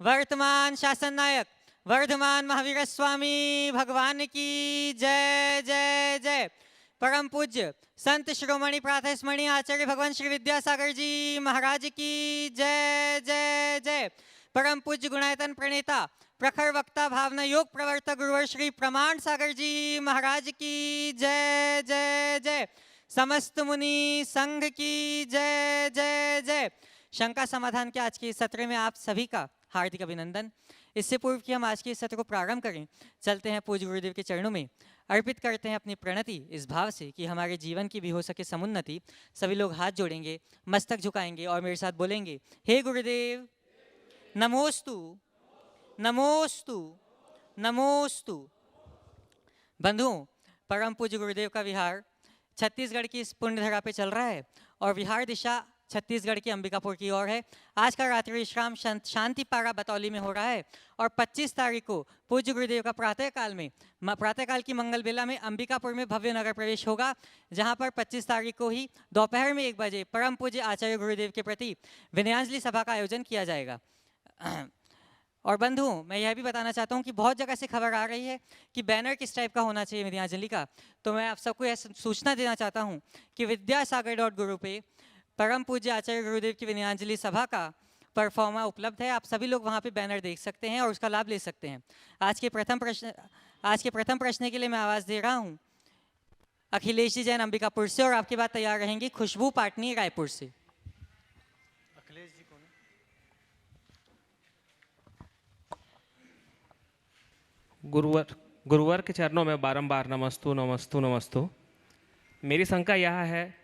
वर्तमान शासन नायक वर्धमान महावीर स्वामी भगवान की जय जय जय। परम पूज्य संत शिरोमणि प्रातः स्मरणीय आचार्य भगवान श्री विद्यासागर जी महाराज की जय जय जय। परम पूज्य गुणायतन प्रणेता प्रखर वक्ता भावना योग प्रवर्तक गुरुवर श्री प्रमाण सागर जी महाराज की जय जय जय। समस्त मुनि संघ की जय जय जय। शंका समाधान के आज के इस सत्र में आप सभी का हार्दिक अभिनंदन। इससे पूर्व कि हम आज के इस सत्र को प्रारंभ करें, चलते हैं पूज्य गुरुदेव के चरणों में, अर्पित करते हैं अपनी प्रणति इस भाव से कि हमारे जीवन की भी हो सके समुन्नति। सभी लोग हाथ जोड़ेंगे, मस्तक झुकाएंगे और मेरे साथ बोलेंगे, हे गुरुदेव नमोस्तु नमोस्तु नमोस्तु। बंधुओं, परम पूज्य गुरुदेव का विहार छत्तीसगढ़ की इस पुण्य धरा पे चल रहा है और विहार दिशा छत्तीसगढ़ की अंबिकापुर की ओर है। आज का रात्रि विश्राम शांति पारा बतौली में हो रहा है और 25 तारीख को पूज्य गुरुदेव का प्रातःकाल की मंगल बेला में अंबिकापुर में भव्य नगर प्रवेश होगा, जहां पर 25 तारीख को ही दोपहर में 1 बजे परम पूज्य आचार्य गुरुदेव के प्रति विनयांजलि सभा का आयोजन किया जाएगा। और बंधुओं, मैं यह भी बताना चाहता हूं कि बहुत जगह से खबर आ रही है कि बैनर किस टाइप का होना चाहिए विनयांजलि का। तो मैं आप सबको यह सूचना देना चाहता हूं कि विद्यासागर.गुरु पे परम पूज्य आचार्य गुरुदेव की विनयांजलि सभा का परफॉर्मा उपलब्ध है। आप सभी लोग वहां पे बैनर देख सकते हैं और उसका लाभ ले सकते हैं। आज के प्रथम प्रश्न के लिए मैं आवाज दे रहा हूं अखिलेश जी जैन अंबिकापुर से, और आपके बाद तैयार रहेंगी खुशबू पाटनी रायपुर से। अखिलेश जी कौन है? गुरुवर के चरणों में बारंबार नमस्तु नमस्तु नमस्तु। मेरी शंका यह है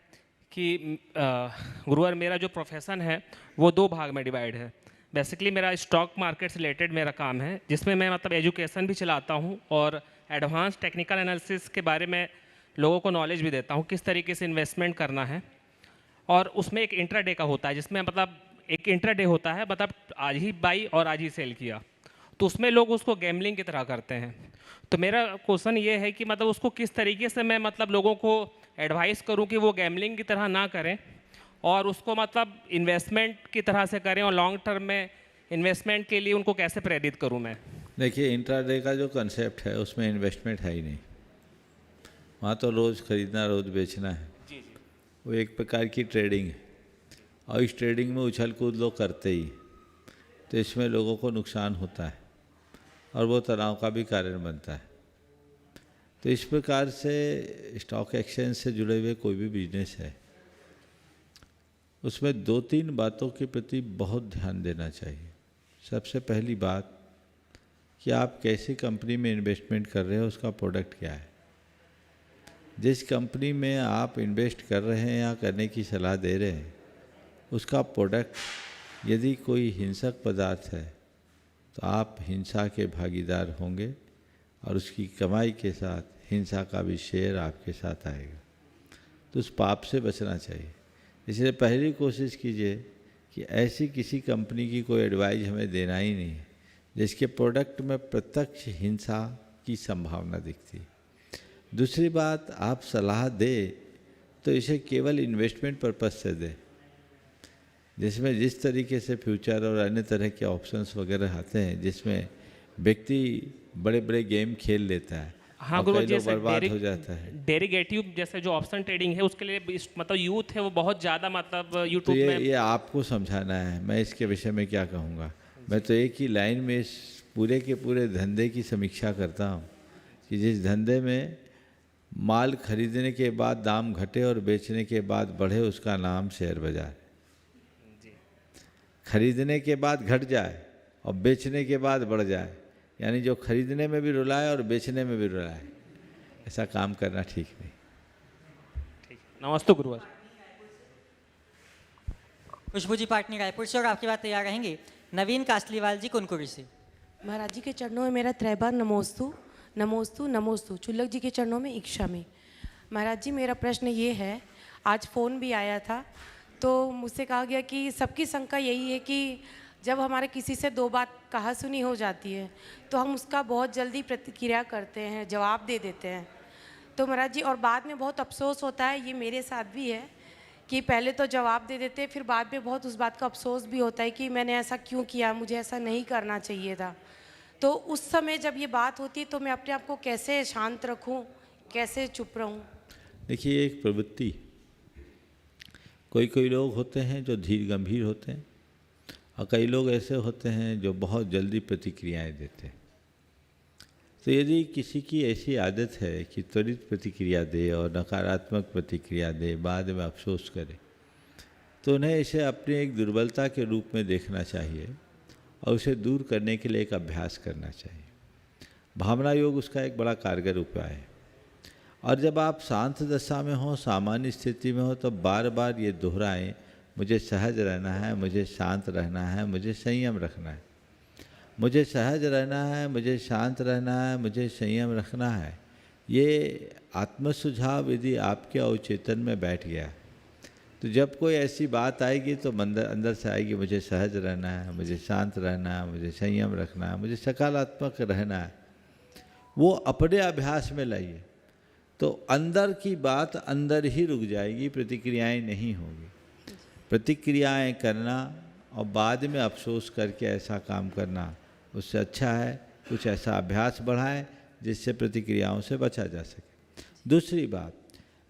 कि गुरुवर, मेरा जो प्रोफेशन है वो 2 भाग में डिवाइड है। बेसिकली मेरा स्टॉक मार्केट से रिलेटेड मेरा काम है, जिसमें मैं मतलब एजुकेशन भी चलाता हूँ और एडवांस टेक्निकल एनालिसिस के बारे में लोगों को नॉलेज भी देता हूँ, किस तरीके से इन्वेस्टमेंट करना है। और उसमें एक इंट्राडे का होता है, जिसमें मतलब एक इंट्राडे होता है, मतलब आज ही बाई और आज ही सेल किया, तो उसमें लोग उसको गैम्बलिंग की तरह करते हैं। तो मेरा क्वेश्चन ये है कि मतलब उसको किस तरीके से मैं मतलब लोगों को एडवाइस करूं कि वो गैम्बलिंग की तरह ना करें और उसको मतलब इन्वेस्टमेंट की तरह से करें, और लॉन्ग टर्म में इन्वेस्टमेंट के लिए उनको कैसे प्रेरित करूं मैं। देखिए, इंट्राडे का जो कंसेप्ट है उसमें इन्वेस्टमेंट है ही नहीं। वहाँ तो रोज़ खरीदना रोज़ बेचना है। जी। वो एक प्रकार की ट्रेडिंग है और इस ट्रेडिंग में उछल कूद लोग करते ही, तो इसमें लोगों को नुकसान होता है और वो तनाव का भी कारण बनता है। तो इस प्रकार से स्टॉक एक्सचेंज से जुड़े हुए कोई भी बिजनेस है, उसमें 2-3 बातों के प्रति बहुत ध्यान देना चाहिए। सबसे पहली बात कि आप कैसी कंपनी में इन्वेस्टमेंट कर रहे हो, उसका प्रोडक्ट क्या है। जिस कंपनी में आप इन्वेस्ट कर रहे हैं या करने की सलाह दे रहे हैं, उसका प्रोडक्ट यदि कोई हिंसक पदार्थ है तो आप हिंसा के भागीदार होंगे और उसकी कमाई के साथ हिंसा का भी शेयर आपके साथ आएगा। तो उस पाप से बचना चाहिए। इसलिए पहली कोशिश कीजिए कि ऐसी किसी कंपनी की कोई एडवाइस हमें देना ही नहीं है जिसके प्रोडक्ट में प्रत्यक्ष हिंसा की संभावना दिखती है। दूसरी बात, आप सलाह दें तो इसे केवल इन्वेस्टमेंट पर्पस से दें, जिसमें जिस तरीके से फ्यूचर और अन्य तरह के ऑप्शंस वगैरह आते हैं, जिसमें व्यक्ति बड़े बड़े गेम खेल लेता है। हाँ गुरु, जैसे बर्बाद हो जाता है। डेरिवेटिव जैसे जो ऑप्शन ट्रेडिंग है, उसके लिए मतलब यूथ है वो बहुत ज़्यादा मतलब यूट्यूब तो में ये आपको समझाना है, मैं इसके विषय में क्या कहूँगा। मैं तो एक ही लाइन में इस पूरे के पूरे धंधे की समीक्षा करता हूँ कि जिस धंधे में माल खरीदने के बाद दाम घटे और बेचने के बाद बढ़े, उसका नाम शेयर बाजार है। खरीदने के बाद घट जाए और बेचने के बाद बढ़ जाए, यानी जो खरीदने में भी रुलाए और बेचने में भी रुलाए, ऐसा काम करना ठीक नहीं। ठीक। नमस्ते गुरुवर। खुशबू जी पाटनी रायपुर से, और आपके बाद तैयार रहेंगे नवीन कासलीवाल जी कुनकुरी से। महाराज जी के चरणों में मेरा त्रैबार नमोस्तु नमोस्तु नमोस्तु। चुल्लक जी के चरणों में इच्छा में। महाराज जी, मेरा प्रश्न ये है, आज फ़ोन भी आया था तो मुझसे कहा गया कि सबकी शंका यही है कि जब हमारे किसी से 2 बात कहा सुनी हो जाती है तो हम उसका बहुत जल्दी प्रतिक्रिया करते हैं, जवाब दे देते हैं। तो महाराज जी, और बाद में बहुत अफसोस होता है, ये मेरे साथ भी है कि पहले तो जवाब दे देते, फिर बाद में बहुत उस बात का अफसोस भी होता है कि मैंने ऐसा क्यों किया, मुझे ऐसा नहीं करना चाहिए था। तो उस समय जब ये बात होती है तो मैं अपने आप को कैसे शांत रखूं, कैसे चुप रहूं? देखिए, एक प्रवृत्ति, कोई कोई लोग होते हैं जो धीर गंभीर होते हैं और कई लोग ऐसे होते हैं जो बहुत जल्दी प्रतिक्रियाएं देते हैं। तो यदि किसी की ऐसी आदत है कि त्वरित प्रतिक्रिया दे और नकारात्मक प्रतिक्रिया दे, बाद में अफसोस करे, तो उन्हें इसे अपनी एक दुर्बलता के रूप में देखना चाहिए और उसे दूर करने के लिए एक अभ्यास करना चाहिए। भावना योग उसका एक बड़ा कारगर उपाय है। और जब आप शांत दशा में हो, सामान्य स्थिति में हो, तो बार बार ये दोहराएं, मुझे सहज रहना है, मुझे शांत रहना है, मुझे संयम रखना है, मुझे सहज रहना है, मुझे शांत रहना है, मुझे संयम रखना है। ये आत्मसुझाव यदि आपके अवचेतन में बैठ गया तो जब कोई ऐसी बात आएगी तो अंदर से आएगी, मुझे सहज रहना है, मुझे शांत रहना है, मुझे संयम रखना है, मुझे सकारात्मक रहना है। वो अपने अभ्यास में लाइए तो अंदर की बात अंदर ही रुक जाएगी, प्रतिक्रियाएं नहीं होगी। प्रतिक्रियाएं करना और बाद में अफसोस करके ऐसा काम करना, उससे अच्छा है कुछ ऐसा अभ्यास बढ़ाएं जिससे प्रतिक्रियाओं से बचा जा सके। दूसरी बात,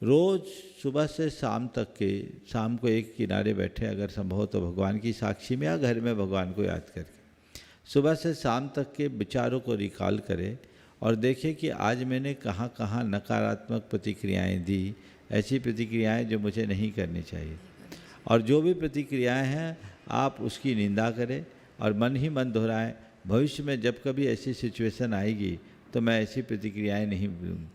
रोज़ सुबह से शाम तक के, शाम को एक किनारे बैठे, अगर संभव हो तो भगवान की साक्षी में या घर में भगवान को याद करके सुबह से शाम तक के विचारों को रिकॉल करें और देखें कि आज मैंने कहाँ कहाँ नकारात्मक प्रतिक्रियाएं दी, ऐसी प्रतिक्रियाएं जो मुझे नहीं करनी चाहिए। और जो भी प्रतिक्रियाएं हैं आप उसकी निंदा करें और मन ही मन दोहराएं, भविष्य में जब कभी ऐसी सिचुएशन आएगी तो मैं ऐसी प्रतिक्रियाएं नहीं दूँगी,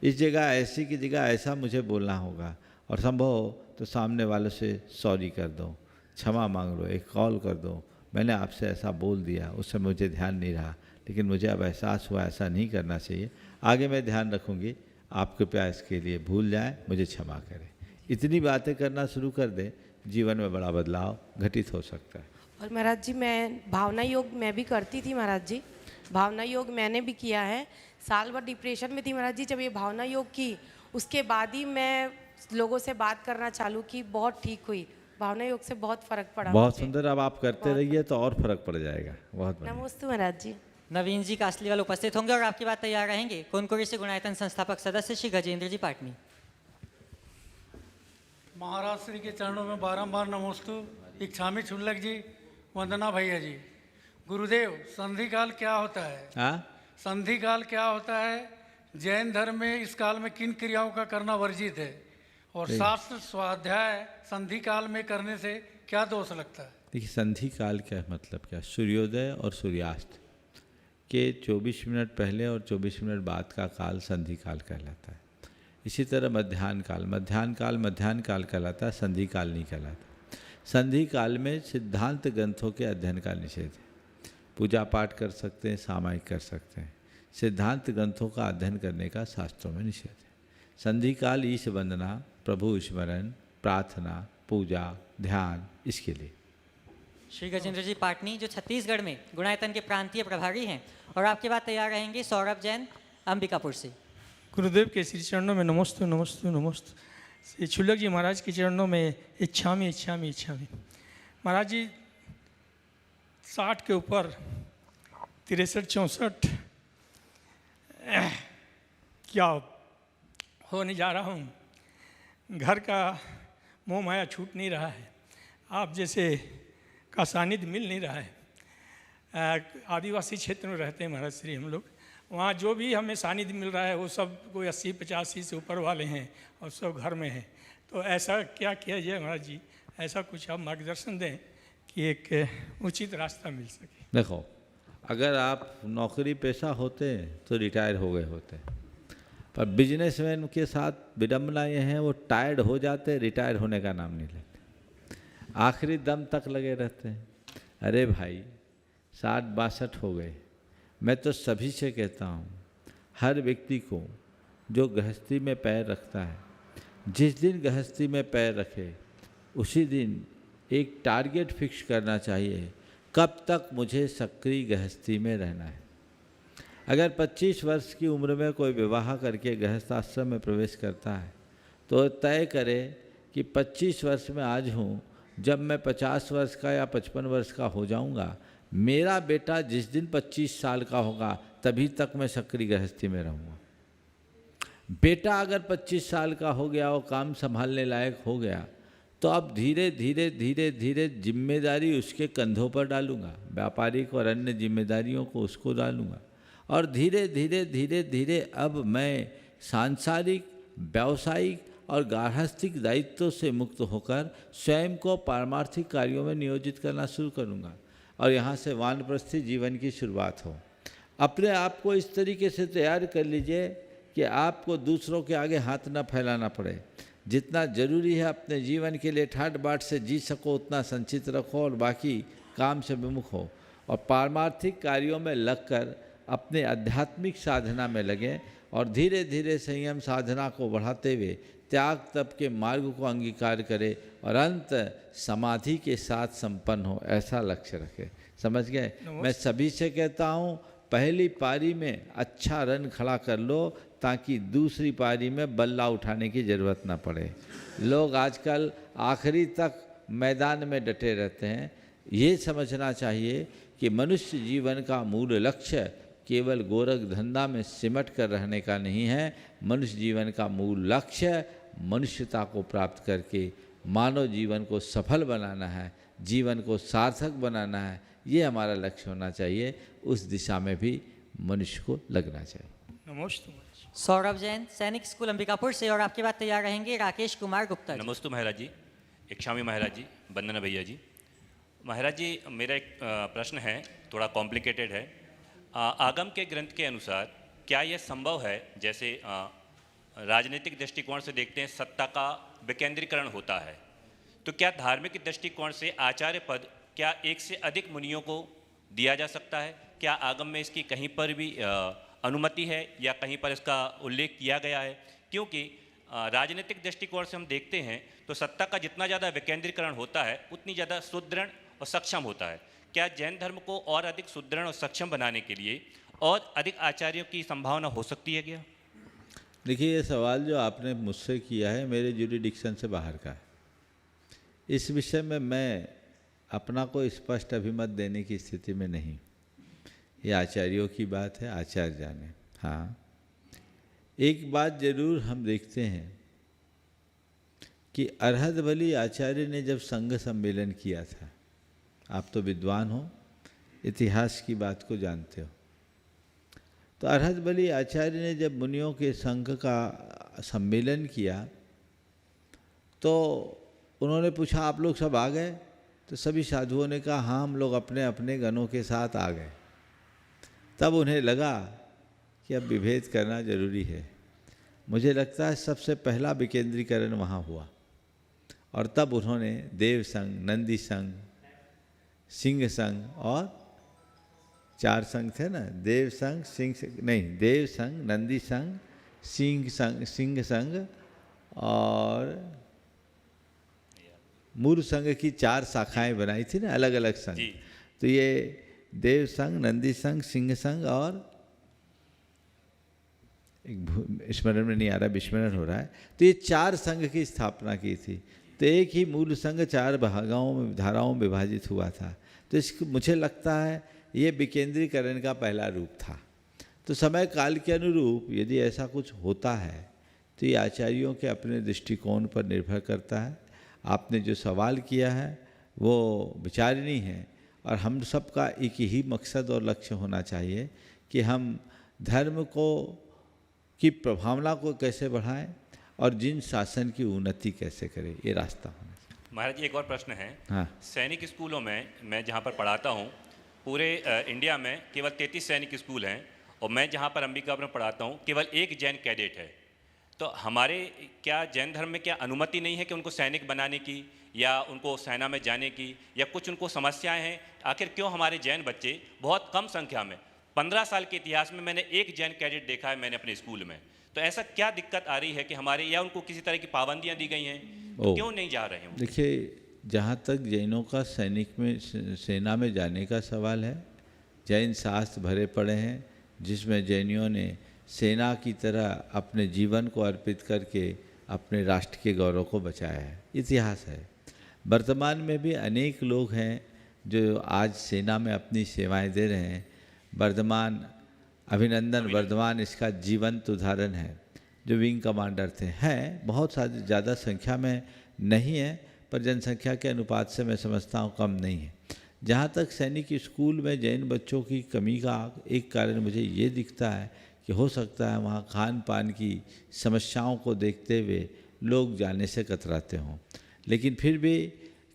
इस जगह ऐसी की जगह ऐसा मुझे बोलना होगा। और संभव हो तो सामने वालों से सॉरी कर दो, क्षमा मांग लो, एक कॉल कर दो, मैंने आपसे ऐसा बोल दिया, उस समय मुझे ध्यान नहीं रहा, लेकिन मुझे अब एहसास हुआ ऐसा नहीं करना चाहिए, आगे मैं ध्यान रखूँगी, आप कृपया इसके लिए भूल जाएं, मुझे क्षमा करें। इतनी बातें करना शुरू कर दें, जीवन में बड़ा बदलाव घटित हो सकता है। और महाराज जी, मैं भावना योग मैं भी करती थी महाराज जी, भावना योग मैंने भी किया है। साल भर डिप्रेशन में थी महाराज जी, जब ये भावना योग की उसके बाद ही मैं लोगों से बात करना चालू की, बहुत ठीक हुई। भावना योग से बहुत फर्क पड़ा। बहुत सुंदर, अब आप करते रहिए तो और फर्क पड़ जाएगा। बहुत बढ़िया। नमस्ते महाराज जी। नवीन जी कासलीवाल उपस्थित होंगे और आपकी बात तैयार रहेंगे। कोनकुरी से गुणायतन संस्थापक सदस्य श्री गजेंद्र जी पाटनी। महाराज श्री के चरणों में बारंबार नमोस्तु। इच्छामी छुल्लक जी, वंदना भैया जी। गुरुदेव, संधि काल क्या होता है? हाँ, संधि काल क्या होता है? जैन धर्म में इस काल में किन क्रियाओं का करना वर्जित है और शास्त्र स्वाध्याय संधि काल में करने से क्या दोष लगता है? देखिए, संधि काल क्या मतलब क्या? सूर्योदय और सूर्यास्त के 24 मिनट पहले और 24 मिनट बाद का काल संधि काल कहलाता है। इसी तरह मध्याह्न काल कहलाता है, संधि काल नहीं कहलाता। संधि काल में सिद्धांत ग्रंथों के अध्ययन का निषेध है। पूजा पाठ कर सकते हैं, सामायिक कर सकते हैं, सिद्धांत ग्रंथों का अध्ययन करने का शास्त्रों में निषेध है। संधि काल ईश वंदना, प्रभु स्मरण, प्रार्थना, पूजा, ध्यान, इसके लिए। श्री गजेंद्र जी पाटनी जो छत्तीसगढ़ में गुणायतन के प्रांतीय प्रभारी हैं और आपके बाद तैयार रहेंगे सौरभ जैन अंबिकापुर से। गुरुदेव के श्री चरणों में नमोस्तु नमोस्तु नमोस्तु। श्री छुल्लक जी महाराज के चरणों में इच्छामी इच्छामी इच्छामी। महाराज जी 60 के ऊपर 63-64 क्या होने जा रहा हूँ। घर का मोह माया छूट नहीं रहा है, आप जैसे का सानिध्य मिल नहीं रहा है। आदिवासी क्षेत्र में रहते हैं महाराज श्री हम लोग, वहाँ जो भी हमें सानिध्य मिल रहा है वो सब कोई 80-85 से ऊपर वाले हैं और सब घर में हैं। तो ऐसा क्या किया जाए महाराज जी, ऐसा कुछ आप मार्गदर्शन दें कि एक उचित रास्ता मिल सके। देखो, अगर आप नौकरी पेशा होते तो रिटायर हो गए होते, पर बिजनेसमैन के साथ विडम्बना ये है वो टायर्ड हो जाते, रिटायर होने का नाम नहीं लेते, आखिरी दम तक लगे रहते हैं। अरे भाई 60-62 हो गए। मैं तो सभी से कहता हूँ, हर व्यक्ति को जो गृहस्थी में पैर रखता है, जिस दिन गृहस्थी में पैर रखे उसी दिन एक टारगेट फिक्स करना चाहिए, कब तक मुझे सक्रिय गृहस्थी में रहना है। अगर 25 वर्ष की उम्र में कोई विवाह करके गृहस्थ आश्रम में प्रवेश करता है तो तय करे कि 25 वर्ष में आज हूँ, जब मैं 50 वर्ष का या 55 वर्ष का हो जाऊँगा, मेरा बेटा जिस दिन 25 साल का होगा तभी तक मैं सक्रिय गृहस्थी में रहूँगा। बेटा अगर 25 साल का हो गया और काम संभालने लायक हो गया तो अब धीरे धीरे धीरे धीरे जिम्मेदारी उसके कंधों पर डालूंगा, व्यापारिक और अन्य जिम्मेदारियों को उसको डालूंगा। और धीरे धीरे धीरे धीरे अब मैं सांसारिक, व्यावसायिक और गार्हस्थ्यिक दायित्वों से मुक्त होकर स्वयं को पारमार्थिक कार्यों में नियोजित करना शुरू करूंगा और यहाँ से वानप्रस्थी जीवन की शुरुआत हो। अपने आप को इस तरीके से तैयार कर लीजिए कि आपको दूसरों के आगे हाथ न फैलाना पड़े। जितना जरूरी है अपने जीवन के लिए ठाट बाट से जी सको उतना संचित रखो और बाकी काम से विमुख हो और पारमार्थिक कार्यों में लगकर अपने आध्यात्मिक साधना में लगें और धीरे धीरे संयम साधना को बढ़ाते हुए त्याग तप के मार्ग को अंगीकार करे और अंत समाधि के साथ संपन्न हो, ऐसा लक्ष्य रखे। समझ गए? मैं सभी से कहता हूँ, पहली पारी में अच्छा रन खड़ा कर लो ताकि दूसरी पारी में बल्ला उठाने की ज़रूरत ना पड़े। लोग आजकल आखिरी तक मैदान में डटे रहते हैं। ये समझना चाहिए कि मनुष्य जीवन का मूल लक्ष्य केवल गोरख धंधा में सिमट कर रहने का नहीं है। मनुष्य जीवन का मूल लक्ष्य मनुष्यता को प्राप्त करके मानव जीवन को सफल बनाना है, जीवन को सार्थक बनाना है। ये हमारा लक्ष्य होना चाहिए। उस दिशा में भी मनुष्य को लगना चाहिए। नमस्ते। सौरभ जैन, सैनिक स्कूल अंबिकापुर से, और आपके बाद तैयार रहेंगे राकेश कुमार गुप्ता जी। नमस्ते महाराज जी, इक्षामी महाराज जी, वंदना भैया जी। महाराज जी, मेरा एक प्रश्न है, थोड़ा कॉम्प्लिकेटेड है। आगम के ग्रंथ के अनुसार क्या यह संभव है, जैसे राजनीतिक दृष्टिकोण से देखते हैं सत्ता का विकेंद्रीकरण होता है, तो क्या धार्मिक दृष्टिकोण से आचार्य पद क्या एक से अधिक मुनियों को दिया जा सकता है? क्या आगम में इसकी कहीं पर भी अनुमति है या कहीं पर इसका उल्लेख किया गया है? क्योंकि राजनीतिक दृष्टिकोण से हम देखते हैं तो सत्ता का जितना ज़्यादा विकेंद्रीकरण होता है उतनी ज़्यादा सुदृढ़ और सक्षम होता है। क्या जैन धर्म को और अधिक सुदृढ़ और सक्षम बनाने के लिए और अधिक आचार्यों की संभावना हो सकती है क्या? देखिए, ये सवाल जो आपने मुझसे किया है मेरे ज्यूरिडिक्शन से बाहर का है। इस विषय में मैं अपना को स्पष्ट अभिमत देने की स्थिति में नहीं। ये आचार्यों की बात है, आचार्य जाने। हाँ, एक बात जरूर हम देखते हैं कि अरहद बली आचार्य ने जब संघ सम्मेलन किया था, आप तो विद्वान हो, इतिहास की बात को जानते हो, तो अरहद बली आचार्य ने जब मुनियों के संघ का सम्मेलन किया तो उन्होंने पूछा, आप लोग सब आ गए? तो सभी साधुओं ने कहा, हाँ, हम लोग अपने अपने गणों के साथ आ गए। तब उन्हें लगा कि अब विभेद करना जरूरी है। मुझे लगता है सबसे पहला विकेंद्रीकरण वहाँ हुआ और तब उन्होंने देव संघ, नंदी संघ, सिंह संघ और 4 संघ थे ना, देव संघ, सिंह नहीं, देव संघ, नंदी संघ, सिंह संघ और मूल संघ की 4 शाखाएं बनाई थी ना, अलग अलग संघ। तो ये देव संघ, नंदी संघ, सिंह संघ और एक स्मरण में नहीं आ रहा, विस्मरण हो रहा है। तो ये 4 संघ की स्थापना की थी। तो एक ही मूल संघ 4 भागों में, धाराओं में विभाजित हुआ था। तो इसको मुझे लगता है ये विकेंद्रीकरण का पहला रूप था। तो समय काल के अनुरूप यदि ऐसा कुछ होता है तो ये आचार्यों के अपने दृष्टिकोण पर निर्भर करता है। आपने जो सवाल किया है वो विचारणीय है और हम सबका एक ही मकसद और लक्ष्य होना चाहिए कि हम धर्म को की प्रभावना को कैसे बढ़ाएं और जिन शासन की उन्नति कैसे करें, ये रास्ता होना चाहिए। महाराज जी, एक और प्रश्न है। हाँ, सैनिक स्कूलों में मैं जहाँ पर पढ़ाता हूँ, पूरे इंडिया में केवल 33 सैनिक स्कूल हैं और मैं जहाँ पर अंबिकापुर में पढ़ाता हूँ केवल 1 जैन कैडेट है। तो हमारे क्या जैन धर्म में क्या अनुमति नहीं है कि उनको सैनिक बनाने की या उनको सेना में जाने की, या कुछ उनको समस्याएं हैं? आखिर क्यों हमारे जैन बच्चे बहुत कम संख्या में, 15 साल के इतिहास में मैंने 1 जैन कैडेट देखा है मैंने अपने स्कूल में। तो ऐसा क्या दिक्कत आ रही है कि हमारे, या उनको किसी तरह की पाबंदियां दी गई हैं, तो क्यों नहीं जा रहे हैं? देखिए, जहाँ तक जैनों का सैनिक में, सेना में जाने का सवाल है, जैन शास्त्र भरे पड़े हैं जिसमें जैनियों ने सेना की तरह अपने जीवन को अर्पित करके अपने राष्ट्र के गौरव को बचाया है, इतिहास है। वर्तमान में भी अनेक लोग हैं जो आज सेना में अपनी सेवाएं दे रहे हैं। अभिनंदन वर्धमान इसका जीवंत उदाहरण है, जो विंग कमांडर थे। हैं बहुत सारी, ज़्यादा संख्या में नहीं है, पर जनसंख्या के अनुपात से मैं समझता हूँ कम नहीं है। जहाँ तक सैनिक स्कूल में जैन बच्चों की कमी का एक कारण मुझे ये दिखता है कि हो सकता है वहाँ खान पान की समस्याओं को देखते हुए लोग जाने से कतराते हों। लेकिन फिर भी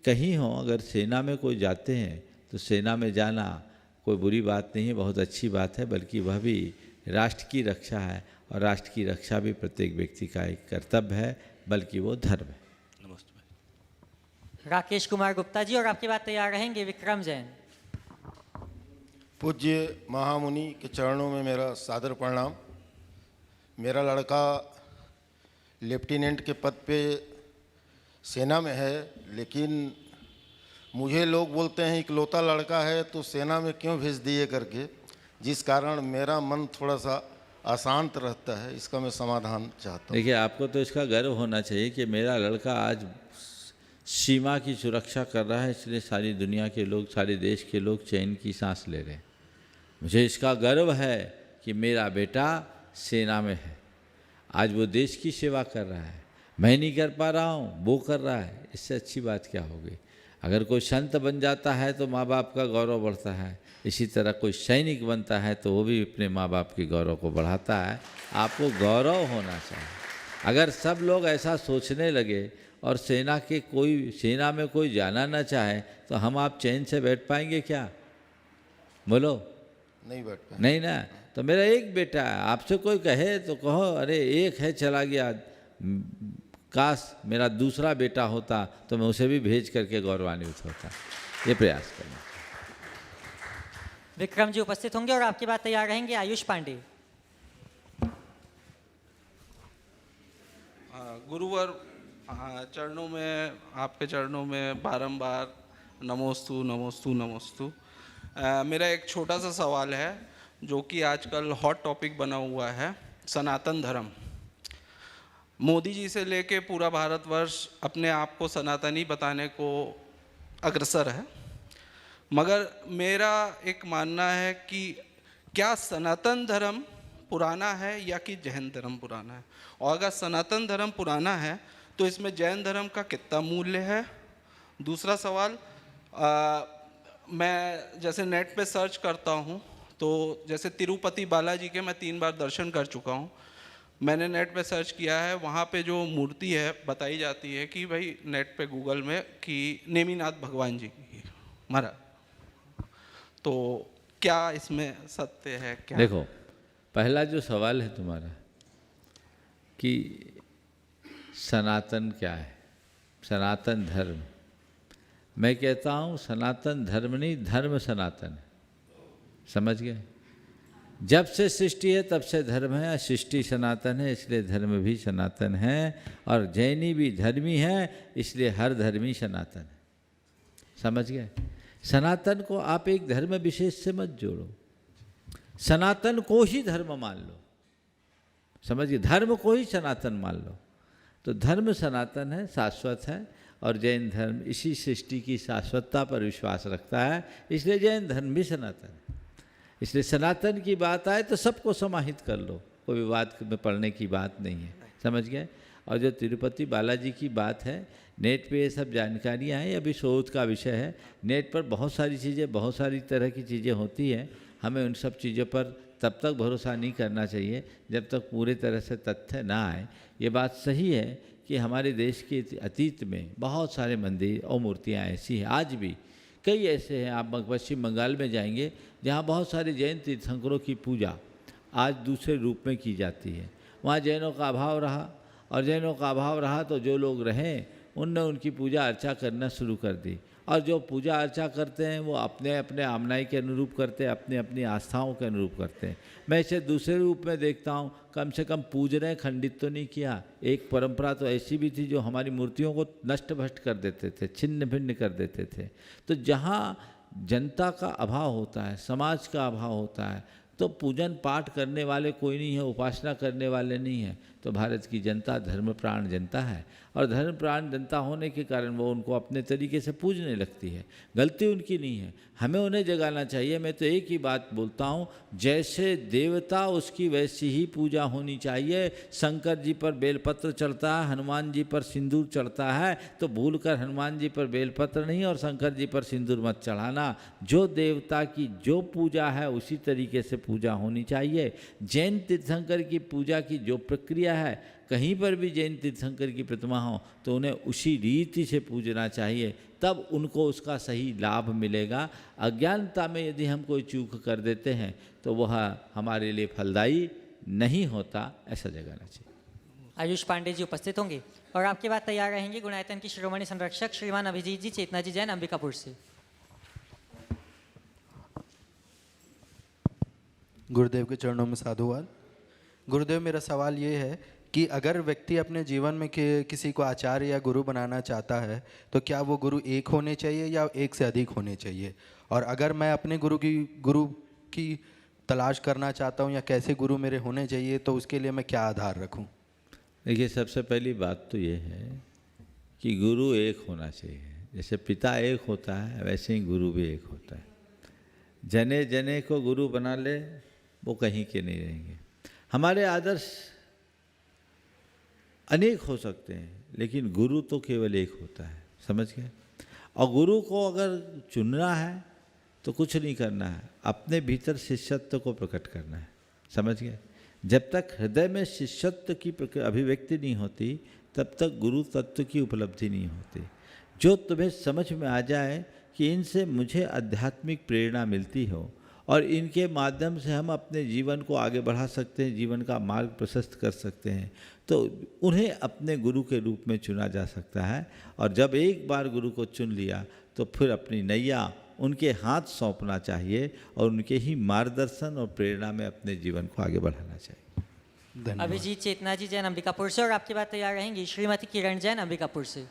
कहीं हो, अगर सेना में कोई जाते हैं तो सेना में जाना कोई बुरी बात नहीं है, बहुत अच्छी बात है, बल्कि वह भी राष्ट्र की रक्षा है, और राष्ट्र की रक्षा भी प्रत्येक व्यक्ति का एक कर्तव्य है, बल्कि वो धर्म है। नमस्ते। राकेश कुमार गुप्ता जी, और आपके बाद तैयार रहेंगे विक्रम जैन। पूज्य महामुनि के चरणों में मेरा सादर प्रणाम। मेरा लड़का लेफ्टिनेंट के पद पे सेना में है, लेकिन मुझे लोग बोलते हैं इकलौता लड़का है तो सेना में क्यों भेज दिए करके, जिस कारण मेरा मन थोड़ा सा अशांत रहता है। इसका मैं समाधान चाहता हूँ। देखिए, आपको तो इसका गर्व होना चाहिए कि मेरा लड़का आज सीमा की सुरक्षा कर रहा है, इसलिए सारी दुनिया के लोग, सारे देश के लोग चैन की सांस ले रहे हैं। मुझे इसका गर्व है कि मेरा बेटा सेना में है, आज वो देश की सेवा कर रहा है। मैं नहीं कर पा रहा हूँ, वो कर रहा है, इससे अच्छी बात क्या होगी। अगर कोई संत बन जाता है तो माँ बाप का गौरव बढ़ता है, इसी तरह कोई सैनिक बनता है तो वो भी अपने माँ बाप के गौरव को बढ़ाता है। आपको गौरव होना चाहिए। अगर सब लोग ऐसा सोचने लगे और सेना में कोई जाना ना चाहे तो हम आप चैन से बैठ पाएंगे क्या? बोलो। नहीं बैठ पाए। नहीं ना। तो मेरा एक बेटा है, आपसे कोई कहे तो कहो अरे एक है चला गया, काश मेरा दूसरा बेटा होता तो मैं उसे भी भेज करके गौरवान्वित होता। ये प्रयास करना। विक्रम जी उपस्थित होंगे, और आपके बाद तैयार रहेंगे आयुष पांडे। गुरुवर चरणों में, आपके चरणों में बारंबार नमोस्तु नमोस्तु नमोस्तु। मेरा एक छोटा सा सवाल है जो कि आजकल हॉट टॉपिक बना हुआ है, सनातन धर्म। मोदी जी से लेके पूरा भारतवर्ष अपने आप को सनातनी बताने को अग्रसर है, मगर मेरा एक मानना है कि क्या सनातन धर्म पुराना है या कि जैन धर्म पुराना है, और अगर सनातन धर्म पुराना है तो इसमें जैन धर्म का कितना मूल्य है। दूसरा सवाल, मैं जैसे नेट पे सर्च करता हूँ तो जैसे तिरुपति बालाजी के मैं 3 बार दर्शन कर चुका हूँ। मैंने नेट पे सर्च किया है, वहाँ पे जो मूर्ति है बताई जाती है कि भाई नेट पे गूगल में कि नेमिनाथ भगवान जी की महाराज, तो क्या इसमें सत्य है क्या? देखो, पहला जो सवाल है तुम्हारा कि सनातन क्या है, सनातन धर्म। मैं कहता हूँ सनातन धर्म नहीं, धर्म सनातन है। समझ गए? जब से सृष्टि है तब से धर्म है, सृष्टि सनातन है इसलिए धर्म भी सनातन है, और जैनी भी धर्मी है इसलिए हर धर्मी सनातन है। समझ गए? सनातन को आप एक धर्म विशेष से मत जोड़ो, सनातन को ही धर्म मान लो। समझ गए? धर्म को ही सनातन मान लो। तो धर्म सनातन है, शाश्वत है, और जैन धर्म इसी सृष्टि की शाश्वतता पर विश्वास रखता है, इसलिए जैन धर्म भी सनातन है। इसलिए सनातन की बात आए तो सबको समाहित कर लो, कोई विवाद में पड़ने की बात नहीं है। समझ गए? और जो तिरुपति बालाजी की बात है, नेट पे ये सब जानकारियाँ हैं, अभी शोध का विषय है। नेट पर बहुत सारी चीज़ें, बहुत सारी तरह की चीज़ें होती हैं, हमें उन सब चीज़ों पर तब तक भरोसा नहीं करना चाहिए जब तक पूरे तरह से तथ्य ना आए। ये बात सही है कि हमारे देश के अतीत में बहुत सारे मंदिर और मूर्तियाँ ऐसी हैं, आज भी कई ऐसे हैं। आप पश्चिम बंगाल में जाएंगे जहाँ बहुत सारे जैन तीर्थंकरों की पूजा आज दूसरे रूप में की जाती है। वहाँ जैनों का अभाव रहा, और जैनों का अभाव रहा तो जो लोग रहें उनने उनकी पूजा अर्चा करना शुरू कर दी, और जो पूजा अर्चा करते हैं वो अपने अपने आमनाई के अनुरूप करते हैं, अपने अपनी आस्थाओं के अनुरूप करते हैं। मैं इसे दूसरे रूप में देखता हूँ, कम से कम पूज रहे, खंडित तो नहीं किया। एक परंपरा तो ऐसी भी थी जो हमारी मूर्तियों को नष्ट भ्रष्ट कर देते थे, छिन्न भिन्न कर देते थे। तो जहाँ जनता का अभाव होता है, समाज का अभाव होता है, तो पूजन पाठ करने वाले कोई नहीं है, उपासना करने वाले नहीं हैं, तो भारत की जनता धर्मप्राण जनता है, और धर्मप्राण जनता होने के कारण वो उनको अपने तरीके से पूजने लगती है। गलती उनकी नहीं है, हमें उन्हें जगाना चाहिए। मैं तो एक ही बात बोलता हूँ, जैसे देवता उसकी वैसी ही पूजा होनी चाहिए। शंकर जी पर बेलपत्र चढ़ता है, हनुमान जी पर सिंदूर चढ़ता है, तो भूलकर हनुमान जी पर बेलपत्र नहीं और शंकर जी पर सिंदूर मत चढ़ाना। जो देवता की जो पूजा है उसी तरीके से पूजा होनी चाहिए। जैन तीर्थंकर की पूजा की जो प्रक्रिया है, कहीं पर भी जैन तीर्थंकर की प्रतिमा हो तो उन्हें उसी रीति से पूजना चाहिए, तब उनको उसका सही लाभ मिलेगा। अज्ञानता में यदि हम कोई चूक कर देते हैं तो वह हमारे लिए फलदायी नहीं होता, ऐसा जगाना चाहिए। आयुष पांडे जी उपस्थित होंगे और आपके बाद तैयार रहेंगे गुणायतन की शिरोमणि संरक्षक श्रीमान अभिजीत जी चेतना जी जैन अंबिकापुर से। गुरुदेव के चरणों में साधुवाद। गुरुदेव, मेरा सवाल ये है कि अगर व्यक्ति अपने जीवन में किसी को आचार्य या गुरु बनाना चाहता है तो क्या वो गुरु एक होने चाहिए या एक से अधिक होने चाहिए? और अगर मैं अपने गुरु की तलाश करना चाहता हूँ या कैसे गुरु मेरे होने चाहिए, तो उसके लिए मैं क्या आधार रखूँ? देखिए, सबसे पहली बात तो ये है कि गुरु एक होना चाहिए। जैसे पिता एक होता है वैसे ही गुरु भी एक होता है। जने जने को गुरु बना ले वो कहीं के नहीं रहेंगे। हमारे आदर्श अनेक हो सकते हैं लेकिन गुरु तो केवल एक होता है, समझ गए? और गुरु को अगर चुनना है तो कुछ नहीं करना है, अपने भीतर शिष्यत्व को प्रकट करना है, समझ गए? जब तक हृदय में शिष्यत्व की अभिव्यक्ति नहीं होती तब तक गुरु तत्व की उपलब्धि नहीं होती। जो तुम्हें समझ में आ जाए कि इनसे मुझे आध्यात्मिक प्रेरणा मिलती हो और इनके माध्यम से हम अपने जीवन को आगे बढ़ा सकते हैं, जीवन का मार्ग प्रशस्त कर सकते हैं, तो उन्हें अपने गुरु के रूप में चुना जा सकता है। और जब एक बार गुरु को चुन लिया तो फिर अपनी नैया उनके हाथ सौंपना चाहिए और उनके ही मार्गदर्शन और प्रेरणा में अपने जीवन को आगे बढ़ाना चाहिए। अभिजीत चेतना जी जैन अंबिकापुर से और आपके बाद तैयार रहेंगी श्रीमती किरण जैन अंबिकापुर से।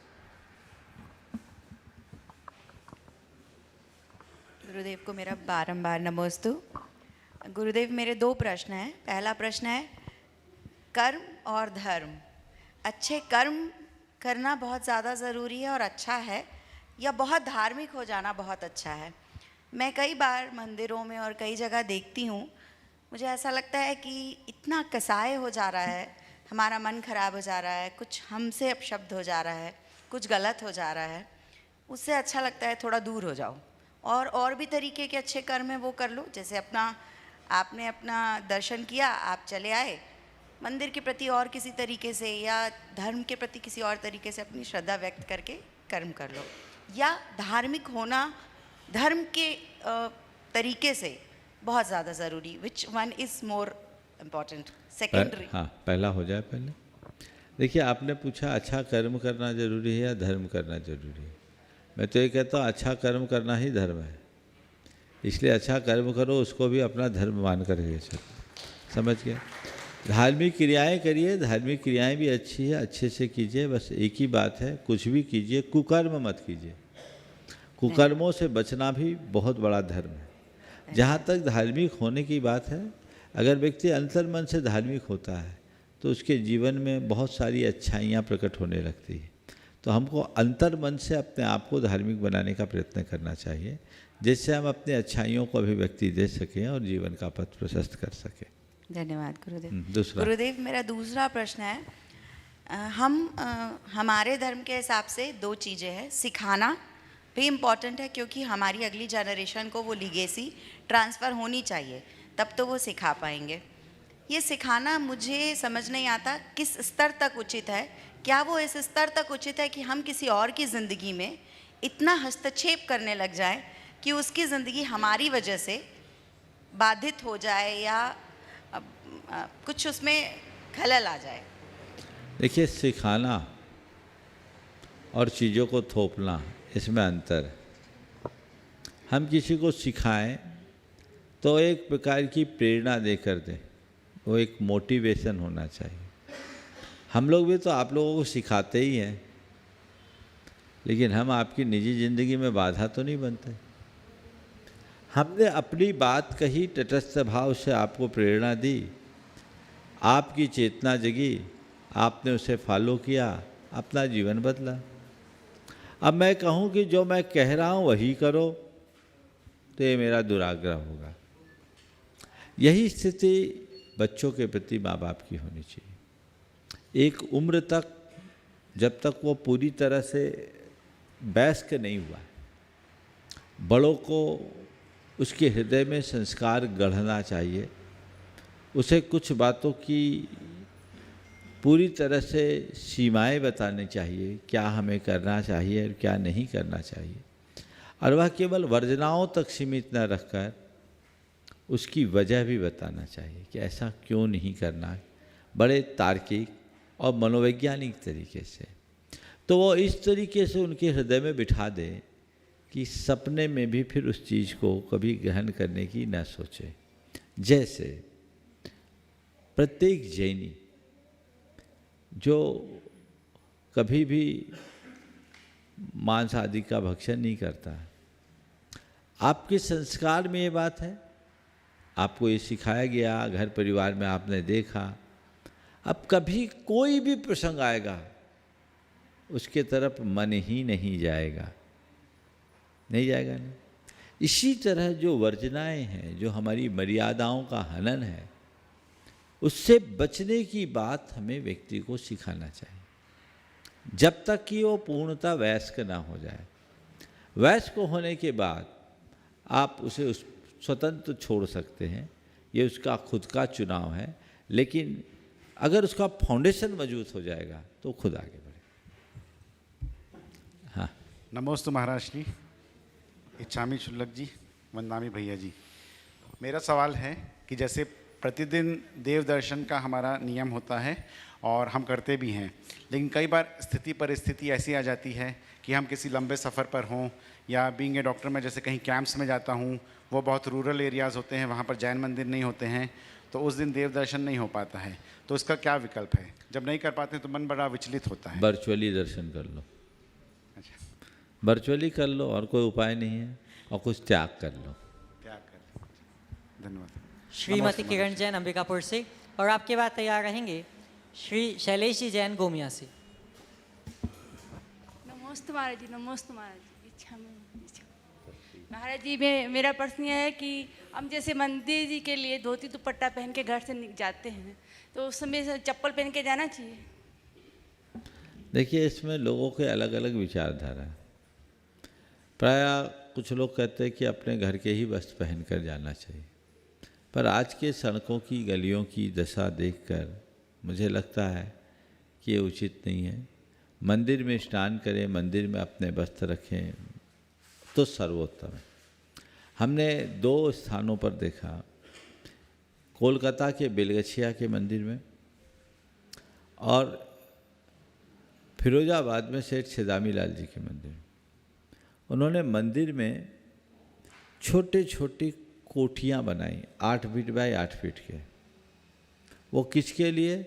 गुरुदेव को मेरा बारंबार नमोस्तु। गुरुदेव, मेरे दो प्रश्न हैं। पहला प्रश्न है, कर्म और धर्म। अच्छे कर्म करना बहुत ज़्यादा ज़रूरी है और अच्छा है, या बहुत धार्मिक हो जाना बहुत अच्छा है? मैं कई बार मंदिरों में और कई जगह देखती हूँ, मुझे ऐसा लगता है कि इतना कसाय हो जा रहा है, हमारा मन खराब हो जा रहा है, कुछ हमसे अपशब्द हो जा रहा है, कुछ गलत हो जा रहा है। उससे अच्छा लगता है थोड़ा दूर हो जाओ और भी तरीके के अच्छे कर्म है वो कर लो। जैसे आपने अपना दर्शन किया, आप चले आए, मंदिर के प्रति और किसी तरीके से या धर्म के प्रति किसी और तरीके से अपनी श्रद्धा व्यक्त करके कर्म कर लो। या धार्मिक होना धर्म के तरीके से बहुत ज़्यादा ज़रूरी, which one is more important? Secondary. हाँ, पहला हो जाए पहले। देखिए, आपने पूछा अच्छा कर्म करना जरूरी है या धर्म करना जरूरी है। मैं तो ये कहता हूँ अच्छा कर्म करना ही धर्म है, इसलिए अच्छा कर्म करो, उसको भी अपना धर्म मान करके चलो, समझ गए? धार्मिक क्रियाएं करिए, धार्मिक क्रियाएं भी अच्छी है, अच्छे से कीजिए। बस एक ही बात है, कुछ भी कीजिए, कुकर्म मत कीजिए। कुकर्मों से बचना भी बहुत बड़ा धर्म है। जहाँ तक धार्मिक होने की बात है, अगर व्यक्ति अंतर्मन से धार्मिक होता है तो उसके जीवन में बहुत सारी अच्छाइयाँ प्रकट होने लगती है। तो हमको अंतर्मन से अपने आप को धार्मिक बनाने का प्रयत्न करना चाहिए, जिससे हम अपने अच्छाइयों को अभिव्यक्ति दे सकें और जीवन का पथ प्रशस्त कर सकें। धन्यवाद गुरुदेव। दूसरा। गुरुदेव, मेरा दूसरा प्रश्न है, हमारे धर्म के हिसाब से दो चीज़ें हैं। सिखाना भी इम्पॉर्टेंट है क्योंकि हमारी अगली जनरेशन को वो लीगेसी ट्रांसफ़र होनी चाहिए, तब तो वो सिखा पाएंगे। ये सिखाना मुझे समझ नहीं आता किस स्तर तक उचित है। क्या वो इस स्तर तक उचित है कि हम किसी और की ज़िंदगी में इतना हस्तक्षेप करने लग जाएं कि उसकी ज़िंदगी हमारी वजह से बाधित हो जाए या कुछ उसमें खलल आ जाए? देखिए, सिखाना और चीज़ों को थोपना, इसमें अंतर है। हम किसी को सिखाएं तो एक प्रकार की प्रेरणा देकर दें, वो एक मोटिवेशन होना चाहिए। हम लोग भी तो आप लोगों को सिखाते ही हैं, लेकिन हम आपकी निजी ज़िंदगी में बाधा तो नहीं बनते। हमने अपनी बात कही, तटस्थ भाव से आपको प्रेरणा दी, आपकी चेतना जगी आपने उसे फॉलो किया, अपना जीवन बदला। अब मैं कहूँ कि जो मैं कह रहा हूँ वही करो, तो ये मेरा दुराग्रह होगा। यही स्थिति बच्चों के प्रति माँ बाप की होनी चाहिए। एक उम्र तक, जब तक वो पूरी तरह से वयस्क नहीं हुआ, बड़ों को उसके हृदय में संस्कार गढ़ना चाहिए। उसे कुछ बातों की पूरी तरह से सीमाएं बतानी चाहिए, क्या हमें करना चाहिए और क्या नहीं करना चाहिए। और वह केवल वर्जनाओं तक सीमित न रखकर उसकी वजह भी बताना चाहिए कि ऐसा क्यों नहीं करना, बड़े तार्किक और मनोवैज्ञानिक तरीके से। तो वो इस तरीके से उनके हृदय में बिठा दे कि सपने में भी फिर उस चीज़ को कभी ग्रहण करने की न सोचे। जैसे प्रत्येक जैनी जो कभी भी मांस आदि का भक्षण नहीं करता, आपके संस्कार में ये बात है, आपको ये सिखाया गया, घर परिवार में आपने देखा। अब कभी कोई भी प्रसंग आएगा उसके तरफ मन ही नहीं जाएगा, नहीं जाएगा नहीं। इसी तरह जो वर्जनाएं हैं, जो हमारी मर्यादाओं का हनन है, उससे बचने की बात हमें व्यक्ति को सिखाना चाहिए, जब तक कि वो पूर्णतः वयस्क ना हो जाए। वयस्क होने के बाद आप उसे उस स्वतंत्र छोड़ सकते हैं, ये उसका खुद का चुनाव है। लेकिन अगर उसका फाउंडेशन मजबूत हो जाएगा तो खुद आगे बढ़े। हाँ, नमोस्तु महाराज जी, इच्छामी शुल्लक जी, वंदनामी भैया जी। मेरा सवाल है कि जैसे प्रतिदिन देव दर्शन का हमारा नियम होता है और हम करते भी हैं, लेकिन कई बार स्थिति परिस्थिति ऐसी आ जाती है कि हम किसी लंबे सफ़र पर हों, या बीइंग ए डॉक्टर मैं जैसे कहीं कैंप्स में जाता हूँ, वो बहुत रूरल एरियाज़ होते हैं, वहाँ पर जैन मंदिर नहीं होते हैं, तो उस दिन देव दर्शन नहीं हो पाता है। तो इसका क्या विकल्प है? जब नहीं कर पाते तो मन बड़ा विचलित होता है। वर्चुअली दर्शन कर लो। अच्छा, वर्चुअली कर लो, और कोई उपाय नहीं है, और कुछ त्याग कर लो। त्याग कर, धन्यवाद। श्रीमती किरण जैन अंबिकापुर से, और आपके बाद तैयार रहेंगे श्री शैलेश जी जैन गोमिया से। नमस्ते महाराज जी, नमस्ते महाराज जी। इच्छा महाराज जी, मेरा प्रश्न यह है कि हम जैसे मंदिर जी के लिए धोती दुपट्टा पहन के घर से जाते हैं, तो उस समय चप्पल पहन के जाना चाहिए? देखिए, इसमें लोगों के अलग अलग विचारधारा है। प्रायः कुछ लोग कहते हैं कि अपने घर के ही वस्त्र पहन कर जाना चाहिए, पर आज के सड़कों की गलियों की दशा देखकर मुझे लगता है कि ये उचित नहीं है। मंदिर में स्नान करें, मंदिर में अपने वस्त्र रखें तो सर्वोत्तम है। हमने 2 स्थानों पर देखा, कोलकाता के बेलगछिया के मंदिर में और फिरोजाबाद में सेठ छिदामी लाल जी के मंदिर में। उन्होंने मंदिर में छोटे छोटी कोठियाँ बनाई, 8 फीट बाय 8 फीट के। वो किसके लिए?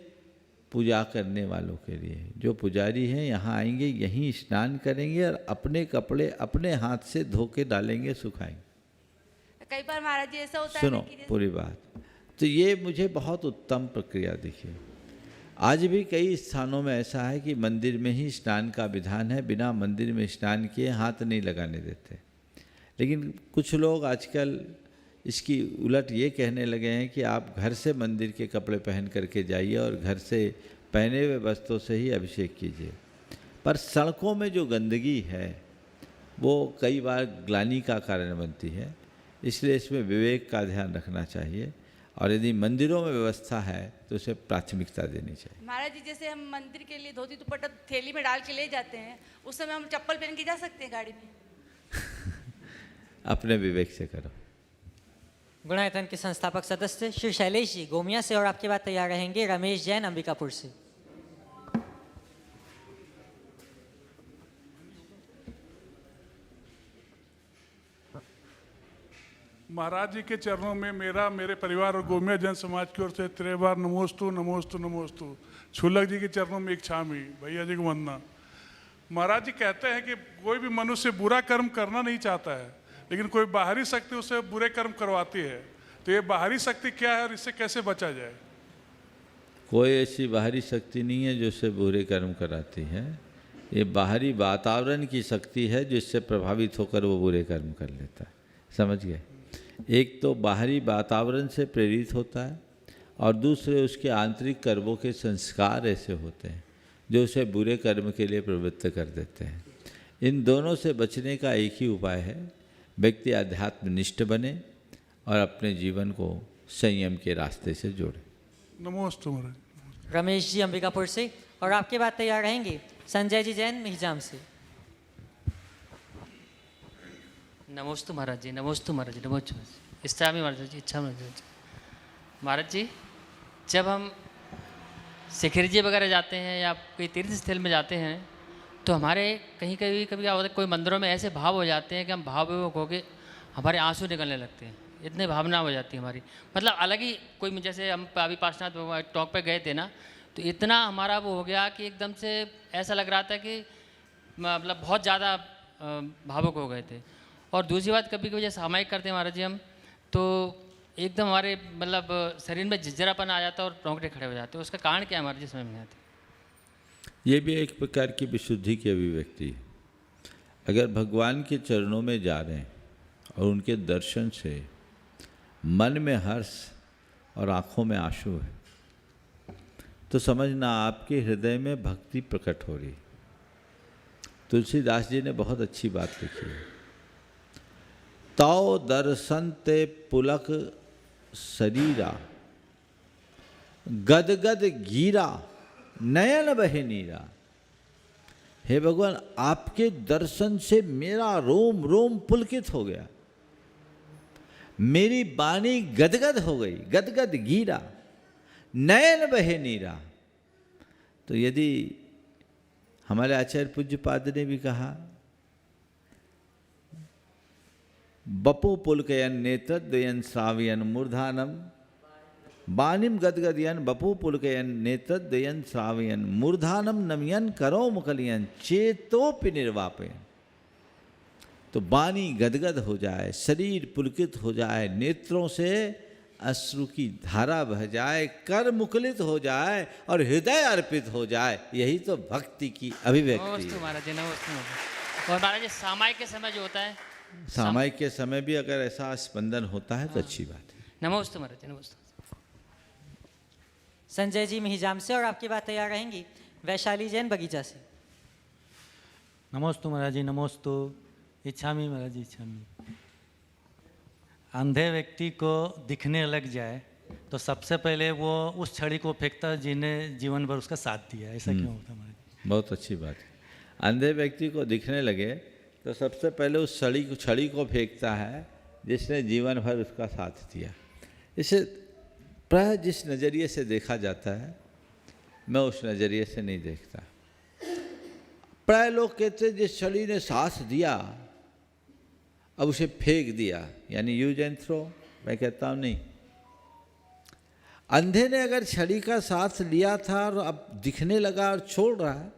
पूजा करने वालों के लिए। जो पुजारी हैं यहाँ आएंगे, यहीं स्नान करेंगे और अपने कपड़े अपने हाथ से धो के डालेंगे, सुखाएंगे। कई बार महाराज जी ऐसा होता सुनो है कि पूरी बात। तो ये मुझे बहुत उत्तम प्रक्रिया दिखी। आज भी कई स्थानों में ऐसा है कि मंदिर में ही स्नान का विधान है, बिना मंदिर में स्नान किए हाथ नहीं लगाने देते। लेकिन कुछ लोग आजकल इसकी उलट ये कहने लगे हैं कि आप घर से मंदिर के कपड़े पहन करके जाइए और घर से पहने हुए वस्त्रों से ही अभिषेक कीजिए। पर सड़कों में जो गंदगी है वो कई बार ग्लानि का कारण बनती है, इसलिए इसमें विवेक का ध्यान रखना चाहिए। और यदि मंदिरों में व्यवस्था है तो उसे प्राथमिकता देनी चाहिए। महाराज जी, जैसे हम मंदिर के लिए धोती दुपट्टा थैली में डाल के ले जाते हैं, उस समय हम चप्पल पहन के जा सकते हैं गाड़ी में? अपने विवेक से करो। गुणायतन के संस्थापक सदस्य श्री शैलेश जी गोमिया से, और आपके बाद तैयार रहेंगे रमेश जैन अंबिकापुर से। महाराज जी के चरणों में मेरा, मेरे परिवार और गोमिया जन समाज की ओर से 3 बार नमोस्तु नमोस्तु नमोस्तु। शुल्लक जी के चरणों में इच्छामी, भैया जी को वंदना। महाराज जी कहते हैं कि कोई भी मनुष्य बुरा कर्म करना नहीं चाहता है, लेकिन कोई बाहरी शक्ति उसे बुरे कर्म करवाती है। तो ये बाहरी शक्ति क्या है और इससे कैसे बचा जाए? कोई ऐसी बाहरी शक्ति नहीं है जो उससे बुरे कर्म कराती है। ये बाहरी वातावरण की शक्ति है जिससे प्रभावित होकर वो बुरे कर्म कर लेता है। समझ गए? एक तो बाहरी वातावरण से प्रेरित होता है और दूसरे उसके आंतरिक कर्मों के संस्कार ऐसे होते हैं जो उसे बुरे कर्म के लिए प्रवृत्त कर देते हैं। इन दोनों से बचने का एक ही उपाय है, व्यक्ति आध्यात्मनिष्ठ बने और अपने जीवन को संयम के रास्ते से जोड़े। नमोस्तु महाराज। रमेश जी अंबिकापुर से, और आपके बाद तैयार रहेंगे संजय जी जैन मिहिजाम से। नमोस्तु महाराज जी, नमोस्तु महाराज जी, नमोस्तु इच्छा में महाराज जी, इच्छा महाराज जी। जब हम शिखर जी वगैरह जाते हैं या कोई तीर्थ स्थल में जाते हैं तो हमारे कहीं कभी क्या होता है, कोई मंदिरों में ऐसे भाव हो जाते हैं कि हम भाव विभोग होकर हमारे आंसू निकलने लगते हैं, इतने भावना हो जाती है हमारी। मतलब अलग ही कोई, जैसे हम अभी पार्श्वनाथ टॉक पे गए थे ना, तो इतना हमारा वो हो गया कि एकदम से ऐसा लग रहा था कि मतलब बहुत ज़्यादा भावुक हो गए थे। और दूसरी बात, कभी कभी जैसे सामायिक करते हैं महाराज जी हम, तो एकदम हमारे मतलब शरीर में झिझरापन आ जाता है और रोंगटे खड़े हो जाते हैं। उसका कारण क्या है महाराज जी, समझ में नहीं आता। ये भी एक प्रकार की विशुद्धि की अभिव्यक्ति है। अगर भगवान के चरणों में जा रहे हैं और उनके दर्शन से मन में हर्ष और आँखों में आंसू है तो समझना आपके हृदय में भक्ति प्रकट हो रही। तुलसीदास जी ने बहुत अच्छी बात लिखी है, तौ दर्शन ते पुलक शरीरा गदगद गीरा नयन बहे नीरा। हे भगवान, आपके दर्शन से मेरा रोम रोम पुलकित हो गया, मेरी वाणी गदगद हो गई, गदगद गीरा नयन बहे नीरा। तो यदि हमारे आचार्य पूज्यपाद ने भी कहा, बपो पुलकयन नेत्रद्वयन श्रावयन मूर्धानम बानिम गदगदयन बपो पुलकयन नेत्रद्वयन श्रावयन मूर्धानम नमयन करो मुकलियन चेतोपि निर्वापयन। तो वाणी गदगद हो जाए, शरीर पुलकित हो जाए, नेत्रों से अश्रु की धारा बह जाए, कर मुकुलित हो जाए और हृदय अर्पित हो जाए, यही तो भक्ति की अभिव्यक्ति है। महाराज जी नमस्ते। और महाराज जी सामायिक के समय जो होता है, सामायिक के समय भी अगर ऐसा स्पंदन होता है तो अच्छी बात है। नमस्ते महाराज जी, नमस्ते। संजय जी मिहिजाम से, और आपकी बात तैयार रहेंगी वैशाली जैन बगीचा से। नमोस्तु महाराज जी, नमोस्तु। इच्छामी महाराज जी, इच्छामी। अंधे व्यक्ति को दिखने लग जाए तो सबसे पहले वो उस छड़ी को फेंकता है जिन्हें जीवन भर उसका साथ दिया। ऐसा क्यों होता है महाराज जी? बहुत अच्छी बात है। अंधे व्यक्ति को दिखने लगे तो सबसे पहले उस छड़ी को फेंकता है जिसने जीवन भर उसका साथ दिया। इसे प्राय जिस नज़रिए से देखा जाता है मैं उस नज़रिए से नहीं देखता। प्राय लोग कहते जिस छड़ी ने साथ दिया अब उसे फेंक दिया, यानी यूज एंड थ्रो। मैं कहता हूँ नहीं, अंधे ने अगर छड़ी का साथ लिया था और अब दिखने लगा और छोड़ रहा है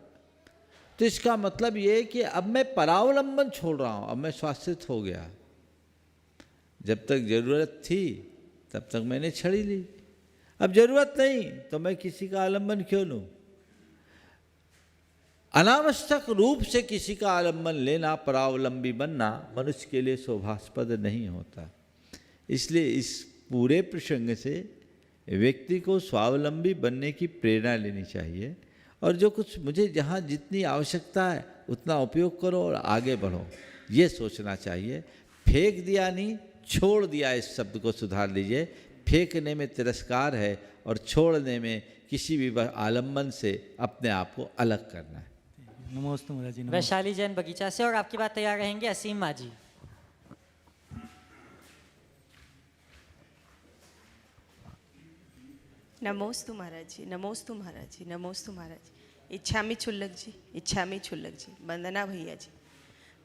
तो इसका मतलब ये है कि अब मैं परावलंबन छोड़ रहा हूँ, अब मैं स्वास्थ्यित हो गया। जब तक ज़रूरत थी तब तक मैंने छड़ी ली, अब ज़रूरत नहीं तो मैं किसी का आलम्बन क्यों लूँ। अनावश्यक रूप से किसी का आलम्बन लेना, परावलंबी बनना मनुष्य के लिए शोभास्पद नहीं होता। इसलिए इस पूरे प्रसंग से व्यक्ति को स्वावलंबी बनने की प्रेरणा लेनी चाहिए और जो कुछ मुझे जहाँ जितनी आवश्यकता है उतना उपयोग करो और आगे बढ़ो, ये सोचना चाहिए। फेंक दिया नहीं, छोड़ दिया, इस शब्द को सुधार लीजिए। फेंकने में तिरस्कार है और छोड़ने में किसी भी आलम्बन से अपने आप को अलग करना है। नमस्ते महाराज जी। वैशाली जैन बगीचा से, और आपकी बात तैयार रहेंगे असीम माजी। नमोस्तु महाराज जी, नमोस्तु महाराज जी, नमोस्तु महाराज जी। इच्छामी छुल्लक जी, इच्छामी छुल्लक जी। वंदना भैया जी।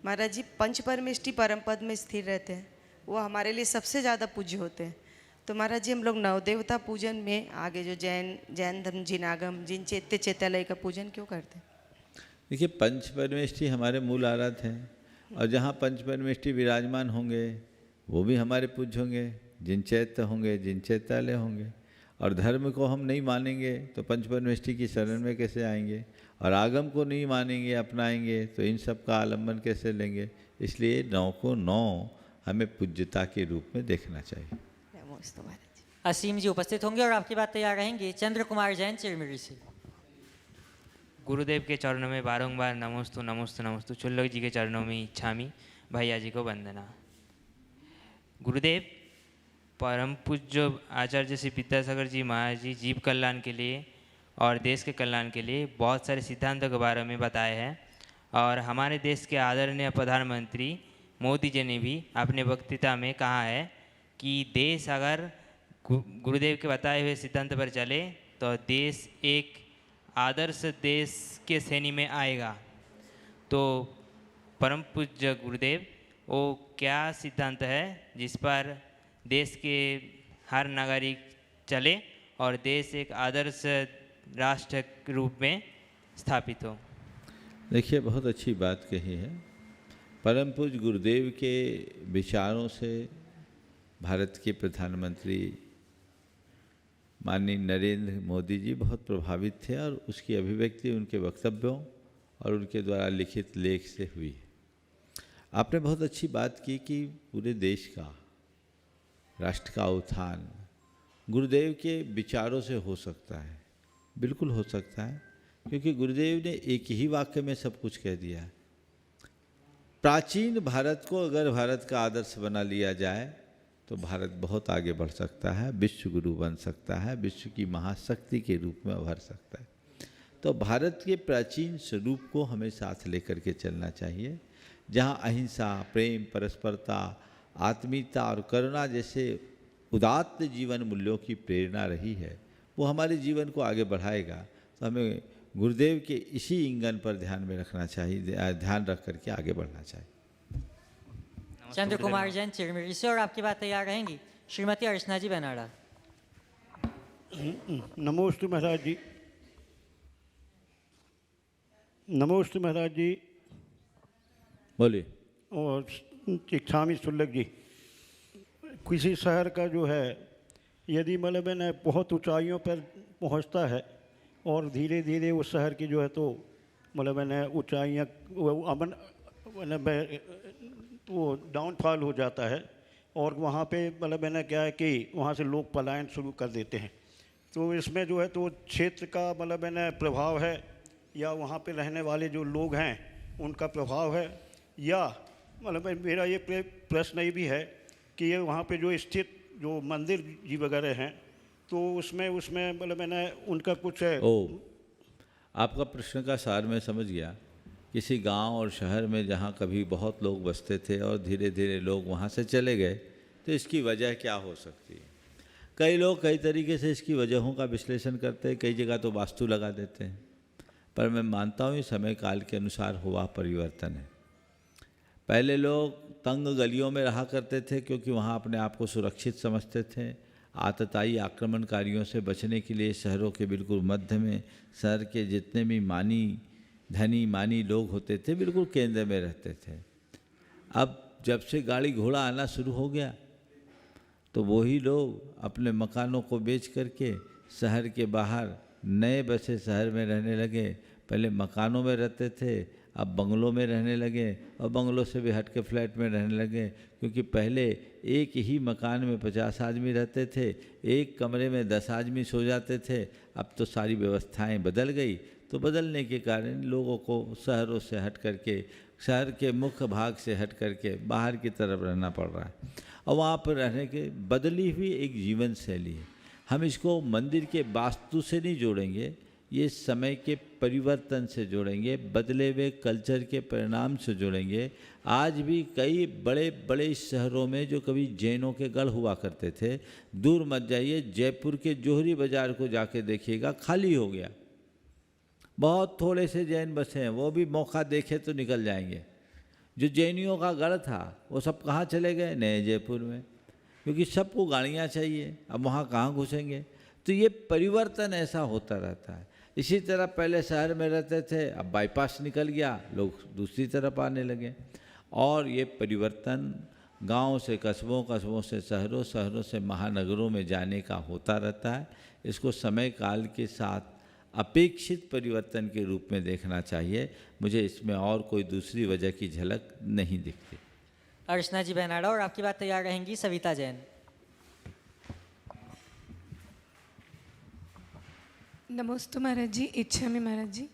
महाराज जी पंच परमेष्टि परम पद में स्थिर रहते हैं, वो हमारे लिए सबसे ज़्यादा पूज्य होते हैं। तो महाराज जी हम लोग नवदेवता पूजन में आगे जो जैन धर्म जिनागम जिन चैत्य चैत्यालय का पूजन क्यों करते हैं? देखिए, पंच परमेष्टि हमारे मूल आराध्य हैं और जहाँ पंच परमेष्टि विराजमान होंगे वो भी हमारे पूज्य होंगे, जिन चैत्य होंगे, जिन चैत्यालय होंगे। और धर्म को हम नहीं मानेंगे तो पंचपरमेष्टि की शरण में कैसे आएंगे, और आगम को नहीं मानेंगे अपनाएंगे तो इन सब का आलम्बन कैसे लेंगे। इसलिए 9 को 9 हमें पूज्यता के रूप में देखना चाहिए। असीम जी उपस्थित होंगे और आपकी बात तैयार रहेंगी। चंद्र कुमार जैन चिरमिरी से। गुरुदेव के चरणों में बारंबार नमोस्तु नमोस्तु नमोस्तु। चुल्लक जी के चरणों में इच्छामी भैया जी को वंदना। गुरुदेव, परम पूज्य आचार्य श्री विद्यासागर जी महाराज जी जीव कल्याण के लिए और देश के कल्याण के लिए बहुत सारे सिद्धांतों के बारे में बताए हैं, और हमारे देश के आदरणीय प्रधानमंत्री मोदी जी ने भी अपने वक्तृता में कहा है कि देश अगर गुरुदेव के बताए हुए सिद्धांत पर चले तो देश एक आदर्श देश के श्रेणी में आएगा। तो परम पूज्य गुरुदेव, वो क्या सिद्धांत है जिस पर देश के हर नागरिक चले और देश एक आदर्श राष्ट्र के रूप में स्थापित हो? देखिए, बहुत अच्छी बात कही है। परम पूज्य गुरुदेव के विचारों से भारत के प्रधानमंत्री माननीय नरेंद्र मोदी जी बहुत प्रभावित थे, और उसकी अभिव्यक्ति उनके वक्तव्यों और उनके द्वारा लिखित लेख से हुई। आपने बहुत अच्छी बात की कि पूरे देश का, राष्ट्र का उत्थान गुरुदेव के विचारों से हो सकता है। बिल्कुल हो सकता है, क्योंकि गुरुदेव ने एक ही वाक्य में सब कुछ कह दिया है। प्राचीन भारत को अगर भारत का आदर्श बना लिया जाए तो भारत बहुत आगे बढ़ सकता है, विश्व गुरु बन सकता है, विश्व की महाशक्ति के रूप में उभर सकता है। तो भारत के प्राचीन स्वरूप को हमें साथ लेकर के चलना चाहिए, जहाँ अहिंसा, प्रेम, परस्परता, आत्मीयता और करुणा जैसे उदात्त जीवन मूल्यों की प्रेरणा रही है, वो हमारे जीवन को आगे बढ़ाएगा। तो हमें गुरुदेव के इसी इंगन पर ध्यान में रखना चाहिए, ध्यान रख करके आगे बढ़ना चाहिए। चंद्र कुमार जैन चिरमिरी से और आपकी बात तैयार रहेंगी। श्रीमती अर्चना जी बनाड़ा। नमोस्तु महाराज जी। नमोस्तु महाराज जी। बोलिए। और इच्छामी शुल्लक जी, किसी शहर का जो है यदि मतलब है न बहुत ऊंचाइयों पर पहुंचता है और धीरे धीरे उस शहर की जो है तो मतलब है न ऊंचाइयाँ वो डाउनफॉल हो जाता है, और वहाँ पे मतलब है ना क्या है कि वहाँ से लोग पलायन शुरू कर देते हैं। तो इसमें जो है तो क्षेत्र का मतलब है ना प्रभाव है, या वहाँ पे रहने वाले जो लोग हैं उनका प्रभाव है, या मतलब मेरा ये प्रश्न ये भी है कि ये वहाँ पे जो स्थित जो मंदिर जी वगैरह हैं तो उसमें मतलब है ना उनका कुछ है। आपका प्रश्न का सार मैं समझ गया। किसी गांव और शहर में जहाँ कभी बहुत लोग बसते थे और धीरे धीरे लोग वहाँ से चले गए, तो इसकी वजह क्या हो सकती है? कई लोग कई तरीके से इसकी वजहों का विश्लेषण करते हैं, कई जगह तो वास्तु लगा देते हैं, पर मैं मानता हूँ ये समय काल के अनुसार हुआ परिवर्तन है। पहले लोग तंग गलियों में रहा करते थे क्योंकि वहाँ अपने आप को सुरक्षित समझते थे। आतताई आक्रमणकारियों से बचने के लिए शहरों के बिल्कुल मध्य में शहर के जितने भी धनी मानी लोग होते थे बिल्कुल केंद्र में रहते थे। अब जब से गाड़ी घोड़ा आना शुरू हो गया तो वही लोग अपने मकानों को बेच करके शहर के बाहर नए बसे शहर में रहने लगे। पहले मकानों में रहते थे, अब बंगलों में रहने लगे, और बंगलों से भी हट के फ्लैट में रहने लगे, क्योंकि पहले एक ही मकान में 50 आदमी रहते थे, एक कमरे में 10 आदमी सो जाते थे। अब तो सारी व्यवस्थाएं बदल गई, तो बदलने के कारण लोगों को शहरों से हट करके, शहर के मुख्य भाग से हट करके बाहर की तरफ रहना पड़ रहा है, और वहाँ पर रहने के बदली हुई एक जीवन शैली है। हम इसको मंदिर के वास्तु से नहीं जोड़ेंगे, ये समय के परिवर्तन से जोड़ेंगे, बदले हुए कल्चर के परिणाम से जोड़ेंगे। आज भी कई बड़े बड़े शहरों में जो कभी जैनों के गढ़ हुआ करते थे, दूर मत जाइए, जयपुर के जोहरी बाज़ार को जाके देखिएगा, खाली हो गया। बहुत थोड़े से जैन बसे हैं, वो भी मौका देखे तो निकल जाएंगे। जो जैनियों का गढ़ था वो सब कहाँ चले गए? नए जयपुर में, क्योंकि सबको गाड़ियाँ चाहिए, अब वहाँ कहाँ घुसेंगे? तो ये परिवर्तन ऐसा होता रहता है। इसी तरह पहले शहर में रहते थे, अब बाईपास निकल गया, लोग दूसरी तरफ आने लगे, और ये परिवर्तन गांव से कस्बों, कस्बों से शहरों, शहरों से महानगरों में जाने का होता रहता है। इसको समय काल के साथ अपेक्षित परिवर्तन के रूप में देखना चाहिए। मुझे इसमें और कोई दूसरी वजह की झलक नहीं दिखती। अर्चना जी बेनाडा, और आपकी बात तैयार रहेंगी सविता जैन। नमोस्तु महाराज जी, इच्छा में महाराज जी।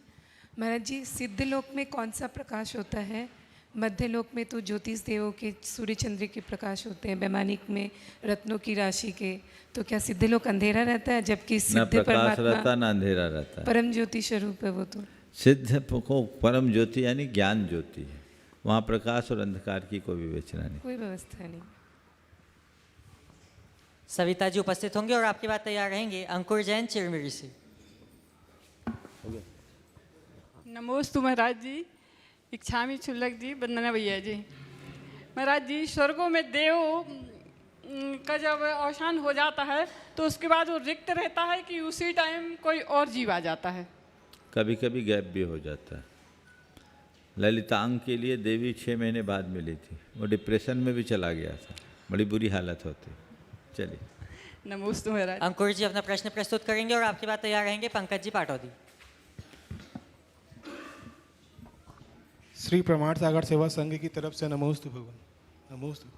महाराज जी, सिद्ध लोक में कौन सा प्रकाश होता है? मध्य लोक में तो ज्योतिष देवों के सूर्य चंद्र के प्रकाश होते हैं, वैमानिक में रत्नों की राशि के। तो क्या सिद्ध लोक अंधेरा रहता है, जबकि न सिद्ध प्रकाश रहता न अंधेरा रहता है। परम ज्योति स्वरूप है वो तो। सिद्ध को परम ज्योति यानी ज्ञान ज्योति है, वहाँ प्रकाश और अंधकार की कोई विवेचना नहीं, कोई व्यवस्था नहीं। सविता जी उपस्थित होंगे और आपकी बात तैयार रहेंगे अंकुर जैन चिरमिरी से। नमोस्तु महाराज जी, इच्छामी छुल्लक जी, वंदना भैया जी। महाराज जी, स्वर्गों में देव का जब अवसान हो जाता है तो उसके बाद वो रिक्त रहता है कि उसी टाइम कोई और जीव आ जाता है? कभी कभी गैप भी हो जाता है। ललितांग के लिए देवी 6 महीने बाद मिली थी, वो डिप्रेशन में भी चला गया था, बड़ी बुरी हालत होती। चलिए, नमोस्तु महाराज। अंकुर जी अपना प्रश्न प्रस्तुत करेंगे और आपकी बात तैयार रहेंगे पंकज जी पाटौदी। श्री प्रमाण सागर सेवा संघ की तरफ से नमोस्तु भगवान। नमोस्तु।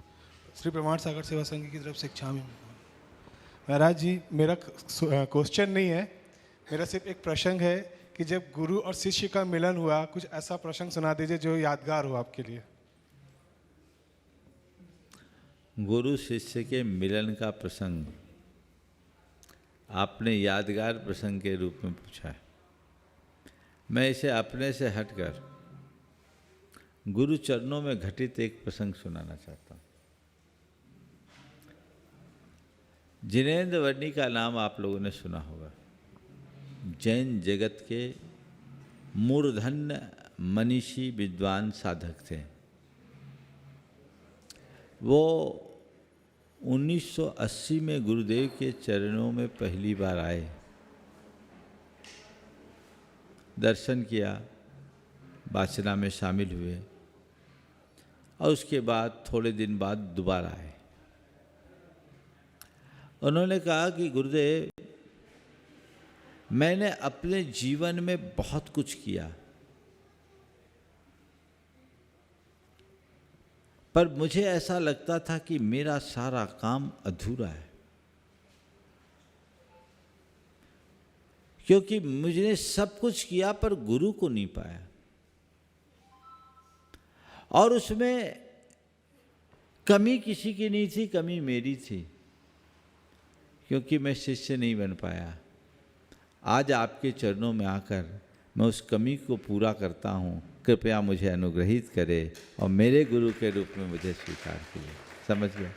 श्री प्रमाण सागर सेवा संघ की तरफ से इच्छामी महाराज जी, मेरा क्वेश्चन नहीं है, मेरा सिर्फ एक प्रसंग है कि जब गुरु और शिष्य का मिलन हुआ, कुछ ऐसा प्रसंग सुना दीजिए जो यादगार हो आपके लिए। गुरु शिष्य के मिलन का प्रसंग आपने यादगार प्रसंग के रूप में पूछा है। मैं इसे अपने से हटकर गुरु चरणों में घटित एक प्रसंग सुनाना चाहता हूँ। जिनेंद्र वर्णी का नाम आप लोगों ने सुना होगा। जैन जगत के मूर्धन्य मनीषी विद्वान साधक थे। वो 1980 में गुरुदेव के चरणों में पहली बार आए, दर्शन किया, वाचना में शामिल हुए और उसके बाद थोड़े दिन बाद दोबारा आए। उन्होंने कहा कि गुरुदेव, मैंने अपने जीवन में बहुत कुछ किया, पर मुझे ऐसा लगता था कि मेरा सारा काम अधूरा है, क्योंकि मुझे सब कुछ किया पर गुरु को नहीं पाया। और उसमें कमी किसी की नहीं थी, कमी मेरी थी, क्योंकि मैं शिष्य नहीं बन पाया। आज आपके चरणों में आकर मैं उस कमी को पूरा करता हूँ। कृपया मुझे अनुग्रहित करे और मेरे गुरु के रूप में मुझे स्वीकार कीजिए। समझ गया?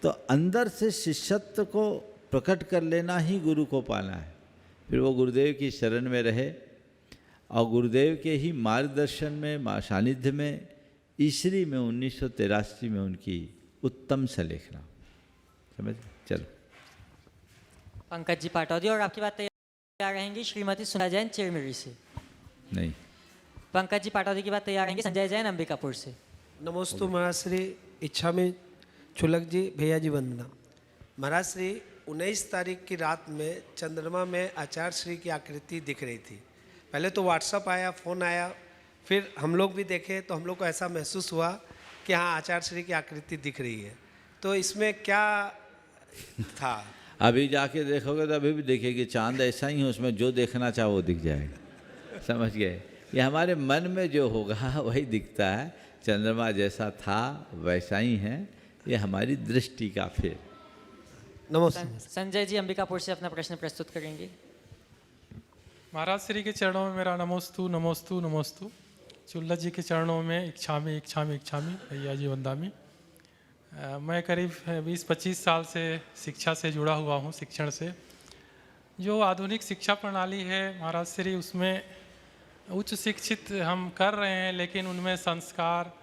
तो अंदर से शिष्यत्व को प्रकट कर लेना ही गुरु को पाना है। फिर वो गुरुदेव की शरण में रहे और गुरुदेव के ही मार्गदर्शन में, सानिध्य में, ईसरी में 1983 में उनकी उत्तम सलेखना। समझ? चलो, पंकज जी पाटौदी, और आपकी बात तैयार रहेंगी श्रीमती सुधा जैन चिरमिरी से। नहीं, पंकज जी पाटौदी की बात तैयार रहेंगी संजय जैन अंबिकापुर से। नमोस्तु महाराज श्री इच्छा में छुलक जी, भैया जी वंदना। महाराज श्री 19 तारीख की रात में चंद्रमा में आचार्य श्री की आकृति दिख रही थी। पहले तो व्हाट्सअप आया, फ़ोन आया, फिर हम लोग भी देखे तो हम लोग को ऐसा महसूस हुआ कि हाँ, आचार्य श्री की आकृति दिख रही है। तो इसमें क्या था? अभी जाके देखोगे तो अभी भी देखेगी, चांद ऐसा ही है, उसमें जो देखना चाहो वो दिख जाएगा। समझ गए? ये हमारे मन में जो होगा वही दिखता है। चंद्रमा जैसा था वैसा ही है, ये हमारी दृष्टि का फेर। नमस्ते। संजय जी अंबिकापुर से अपना प्रश्न प्रस्तुत करेंगे। महाराज श्री के चरणों में मेरा नमोस्तु नमोस्तु नमोस्तु। चुल्ला जी के चरणों में इच्छामी इच्छामी इच्छामी, भैया जी वंदामी। मैं करीब 20-25 साल से शिक्षा से जुड़ा हुआ हूँ, शिक्षण से। जो आधुनिक शिक्षा प्रणाली है महाराज श्री, उसमें उच्च शिक्षित हम कर रहे हैं, लेकिन उनमें संस्कार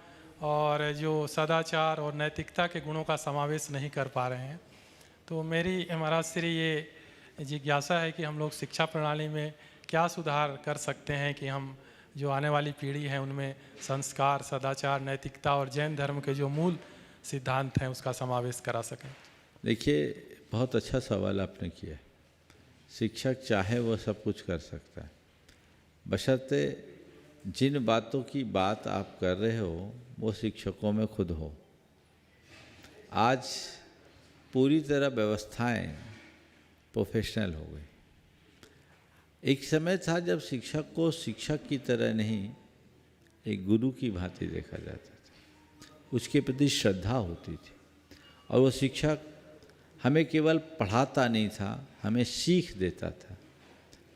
और जो सदाचार और नैतिकता के गुणों का समावेश नहीं कर पा रहे हैं। तो मेरी महाराज श्री ये जिज्ञासा है कि हम लोग शिक्षा प्रणाली में क्या सुधार कर सकते हैं कि हम जो आने वाली पीढ़ी है उनमें संस्कार, सदाचार, नैतिकता और जैन धर्म के जो मूल सिद्धांत हैं उसका समावेश करा सकें। देखिए, बहुत अच्छा सवाल आपने किया। शिक्षक चाहे वो सब कुछ कर सकता है, बशर्ते जिन बातों की बात आप कर रहे हो वो शिक्षकों में खुद हो। आज पूरी तरह व्यवस्थाएं प्रोफेशनल हो गई। एक समय था जब शिक्षक को शिक्षक की तरह नहीं, एक गुरु की भांति देखा जाता था, उसके प्रति श्रद्धा होती थी, और वो शिक्षक हमें केवल पढ़ाता नहीं था, हमें सीख देता था,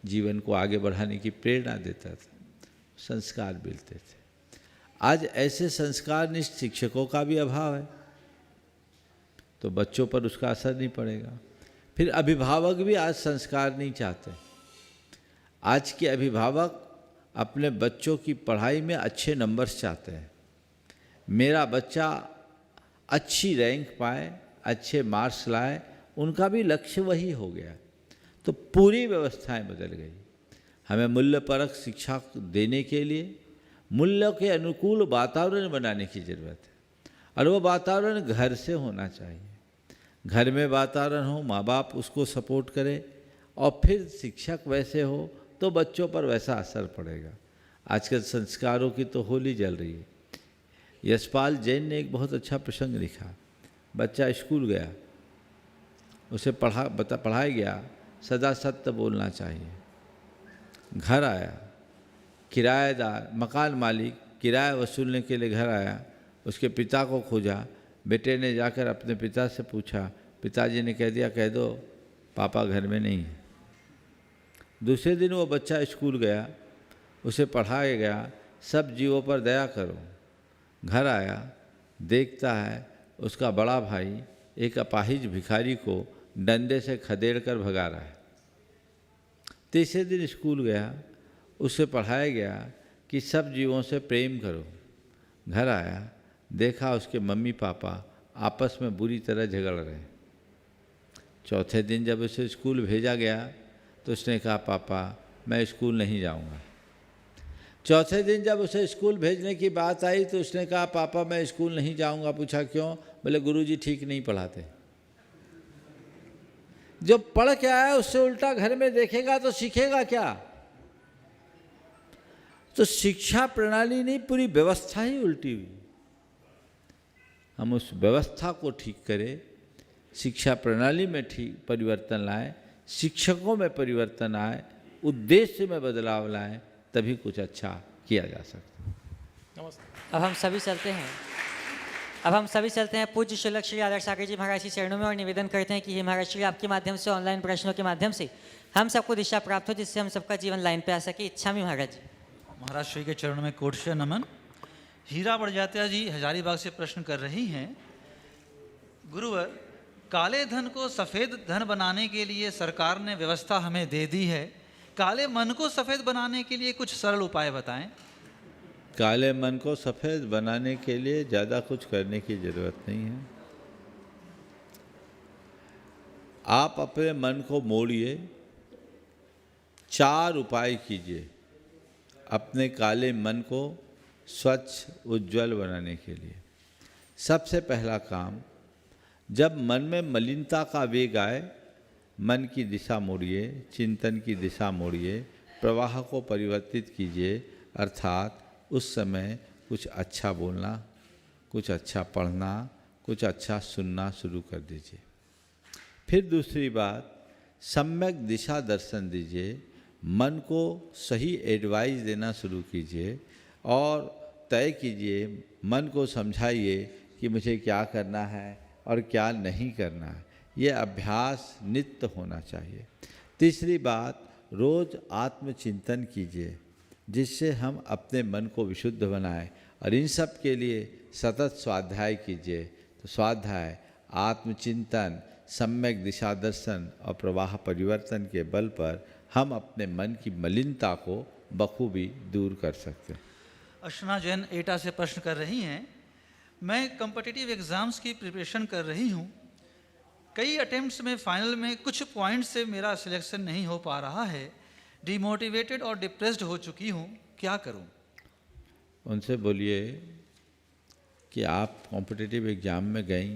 जीवन को आगे बढ़ाने की प्रेरणा देता था, संस्कार मिलते थे। आज ऐसे संस्कारनिष्ठ शिक्षकों का भी अभाव है, तो बच्चों पर उसका असर नहीं पड़ेगा। फिर अभिभावक भी आज संस्कार नहीं चाहते। आज के अभिभावक अपने बच्चों की पढ़ाई में अच्छे नंबर्स चाहते हैं, मेरा बच्चा अच्छी रैंक पाए, अच्छे मार्क्स लाए, उनका भी लक्ष्य वही हो गया। तो पूरी व्यवस्थाएं बदल गई। हमें मूल्यपरक शिक्षा देने के लिए मूल्य के अनुकूल वातावरण बनाने की ज़रूरत है, और वो वातावरण घर से होना चाहिए। घर में वातावरण हो, माँ बाप उसको सपोर्ट करें, और फिर शिक्षक वैसे हो तो बच्चों पर वैसा असर पड़ेगा। आजकल संस्कारों की तो होली जल रही है। यशपाल जैन ने एक बहुत अच्छा प्रसंग लिखा। बच्चा स्कूल गया, उसे पढ़ाया गया सदा सत्य बोलना चाहिए। घर आया, किराएदार मकान मालिक किराया वसूलने के लिए घर आया, उसके पिता को खोजा। बेटे ने जाकर अपने पिता से पूछा, पिताजी ने कह दिया कह दो पापा घर में नहीं है। दूसरे दिन वो बच्चा स्कूल गया, उसे पढ़ाया गया सब जीवों पर दया करो। घर आया, देखता है उसका बड़ा भाई एक अपाहिज भिखारी को डंडे से खदेड़ कर भगा रहा है। तीसरे दिन स्कूल गया, उसे पढ़ाया गया कि सब जीवों से प्रेम करो। घर आया, देखा उसके मम्मी पापा आपस में बुरी तरह झगड़ रहे हैं। चौथे दिन जब उसे स्कूल भेजा गया तो उसने कहा पापा मैं स्कूल नहीं जाऊंगा। चौथे दिन जब उसे स्कूल भेजने की बात आई तो उसने कहा पापा मैं स्कूल नहीं जाऊंगा। पूछा क्यों? बोले गुरुजी ठीक नहीं पढ़ाते। जो पढ़ के आया उससे उल्टा घर में देखेगा तो सीखेगा क्या? तो शिक्षा प्रणाली नहीं, पूरी व्यवस्था ही उल्टी हुई। हम उस व्यवस्था को ठीक करें, शिक्षा प्रणाली में ठीक परिवर्तन लाएं, शिक्षकों में परिवर्तन आए, उद्देश्य में बदलाव लाएं, तभी कुछ अच्छा किया जा सकता है। अब हम सभी चलते हैं पूज्य शुल्लक श्री आदर्श सागर जी महाराज के चरणों में और निवेदन करते हैं कि हे महाराज श्री आपके माध्यम से ऑनलाइन प्रश्नों के माध्यम से हम सबको दिशा प्राप्त हो, जिससे हम सबका जीवन लाइन पे आ सके। इच्छा में महाराज। महाराज श्री के चरणों में कोट से नमन। हीरा बड़जात्या जी हजारीबाग से प्रश्न कर रही हैं, गुरुवर काले धन को सफ़ेद धन बनाने के लिए सरकार ने व्यवस्था हमें दे दी है, काले मन को सफ़ेद बनाने के लिए कुछ सरल उपाय बताएं। काले मन को सफ़ेद बनाने के लिए ज़्यादा कुछ करने की ज़रूरत नहीं है। आप अपने मन को मोड़िए, 4 उपाय कीजिए अपने काले मन को स्वच्छ उज्जवल बनाने के लिए। सबसे पहला काम, जब मन में मलिनता का वेग आए, मन की दिशा मोड़िए, चिंतन की दिशा मोड़िए, प्रवाह को परिवर्तित कीजिए। अर्थात उस समय कुछ अच्छा बोलना, कुछ अच्छा पढ़ना, कुछ अच्छा सुनना शुरू कर दीजिए। फिर दूसरी बात, सम्यक दिशा दर्शन दीजिए, मन को सही एडवाइस देना शुरू कीजिए और तय कीजिए, मन को समझाइए कि मुझे क्या करना है और क्या नहीं करना है। ये अभ्यास नित्य होना चाहिए। तीसरी बात, रोज़ आत्मचिंतन कीजिए जिससे हम अपने मन को विशुद्ध बनाएं, और इन सब के लिए सतत स्वाध्याय कीजिए। तो स्वाध्याय, आत्मचिंतन, सम्यक दिशा दर्शन और प्रवाह परिवर्तन के बल पर हम अपने मन की मलिनता को बखूबी दूर कर सकते हैं। अर्चना जैन एटा से प्रश्न कर रही हैं, मैं कॉम्पिटिटिव एग्ज़ाम्स की प्रिपरेशन कर रही हूँ। कई अटेम्प्ट्स में फाइनल में कुछ पॉइंट से मेरा सिलेक्शन नहीं हो पा रहा है, डिमोटिवेटेड और डिप्रेस्ड हो चुकी हूँ, क्या करूँ? उनसे बोलिए कि आप कॉम्पिटिटिव एग्ज़ाम में गई,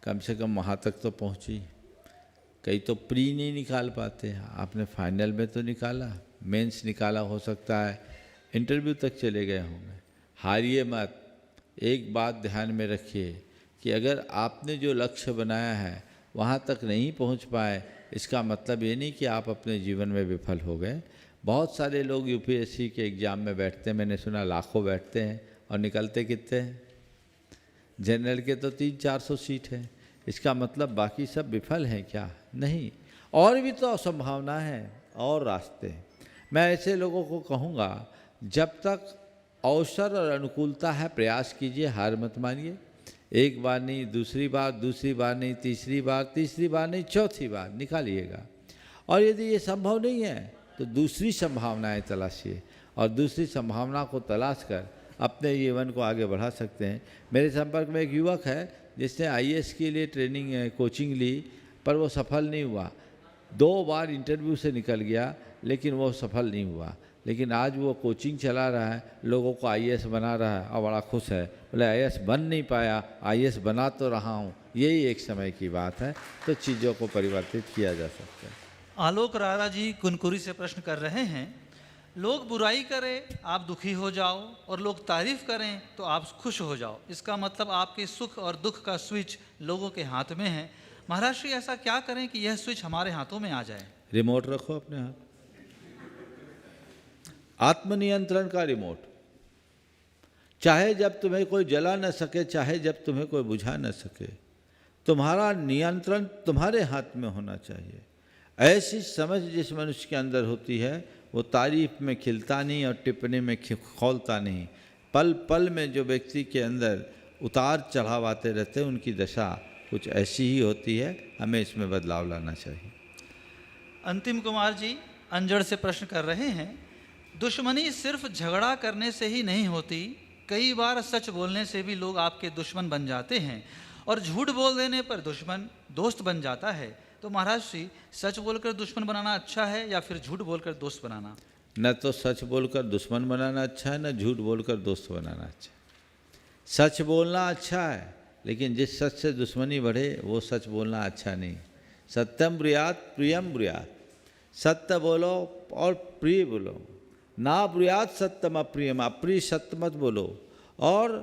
कम से कम वहाँ तक तो पहुँची। कई तो प्री नहीं निकाल पाते, आपने फाइनल में तो निकाला, मेंस निकाला, हो सकता है इंटरव्यू तक चले गए होंगे। हारिए मत। एक बात ध्यान में रखिए कि अगर आपने जो लक्ष्य बनाया है वहाँ तक नहीं पहुँच पाए, इसका मतलब ये नहीं कि आप अपने जीवन में विफल हो गए। बहुत सारे लोग यूपीएससी के एग्ज़ाम में बैठते हैं, मैंने सुना लाखों बैठते हैं और निकलते कितने हैं? जनरल के तो 300-400 सीट है। इसका मतलब बाकी सब विफल हैं क्या? नहीं, और भी तो संभावना है और रास्ते हैं। मैं ऐसे लोगों को कहूँगा, जब तक अवसर और अनुकूलता है प्रयास कीजिए, हार मत मानिए। एक बार नहीं, दूसरी बार नहीं, तीसरी बार नहीं, चौथी बार निकालिएगा। और यदि ये संभव नहीं है तो दूसरी संभावनाएं तलाशिए और दूसरी संभावना को तलाश कर अपने जीवन को आगे बढ़ा सकते हैं। मेरे संपर्क में एक युवक है जिसने आईएएस के लिए कोचिंग ली, पर वो सफल नहीं हुआ। 2 बार इंटरव्यू से निकल गया लेकिन वो सफल नहीं हुआ। लेकिन आज वो कोचिंग चला रहा है, लोगों को आईएएस बना रहा है और बड़ा खुश है। बोले आईएएस बन नहीं पाया, आईएएस बना तो रहा हूँ। यही एक समय की बात है, तो चीज़ों को परिवर्तित किया जा सकता है। आलोक रारा जी कुनकुरी से प्रश्न कर रहे हैं, लोग बुराई करें आप दुखी हो जाओ और लोग तारीफ करें तो आप खुश हो जाओ। इसका मतलब आपके सुख और दुख का स्विच लोगों के हाथ में है। महाराज श्री ऐसा क्या करें कि यह स्विच हमारे हाथों में आ जाए? रिमोट रखो अपने हाथ, आत्मनियंत्रण का रिमोट। चाहे जब तुम्हें कोई जला न सके, चाहे जब तुम्हें कोई बुझा न सके, तुम्हारा नियंत्रण तुम्हारे हाथ में होना चाहिए। ऐसी समझ जिस मनुष्य के अंदर होती है वो तारीफ में खिलता नहीं और टिप्पणी में खौलता नहीं। पल पल में जो व्यक्ति के अंदर उतार चढ़ाव आते रहते हैं उनकी दशा कुछ ऐसी ही होती है। हमें इसमें बदलाव लाना चाहिए। अंतिम कुमार जी अंजड़ से प्रश्न कर रहे हैं, दुश्मनी सिर्फ झगड़ा करने से ही नहीं होती, कई बार सच बोलने से भी लोग आपके दुश्मन बन जाते हैं और झूठ बोल देने पर दुश्मन दोस्त बन जाता है। तो महाराज श्री, सच बोलकर दुश्मन बनाना अच्छा है या फिर झूठ बोलकर दोस्त बनाना? न तो सच बोलकर दुश्मन बनाना अच्छा है, न झूठ बोलकर दोस्त बनाना अच्छा है। सच बोलना अच्छा है, लेकिन जिस सच से दुश्मनी बढ़े वो सच बोलना अच्छा नहीं। सत्यम ब्रूयात प्रियम ब्रूयात, सत्य बोलो और प्रिय बोलो। ना ब्रूयात सत्यम अप्रियम, अप्रिय सत्य मत बोलो और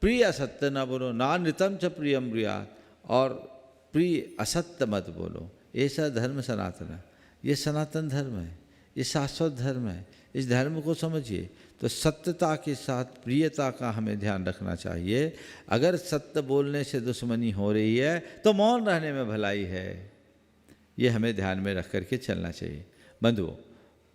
प्रिय असत्य न बोलो। ना नृतम च प्रियम ब्रूयात, और प्रिय असत्य मत बोलो। ऐसा धर्म सनातन है, ये सनातन धर्म है, ये शाश्वत धर्म है। इस धर्म को समझिए तो सत्यता के साथ प्रियता का हमें ध्यान रखना चाहिए। अगर सत्य बोलने से दुश्मनी हो रही है तो मौन रहने में भलाई है, ये हमें ध्यान में रख करके चलना चाहिए। बंधुओं,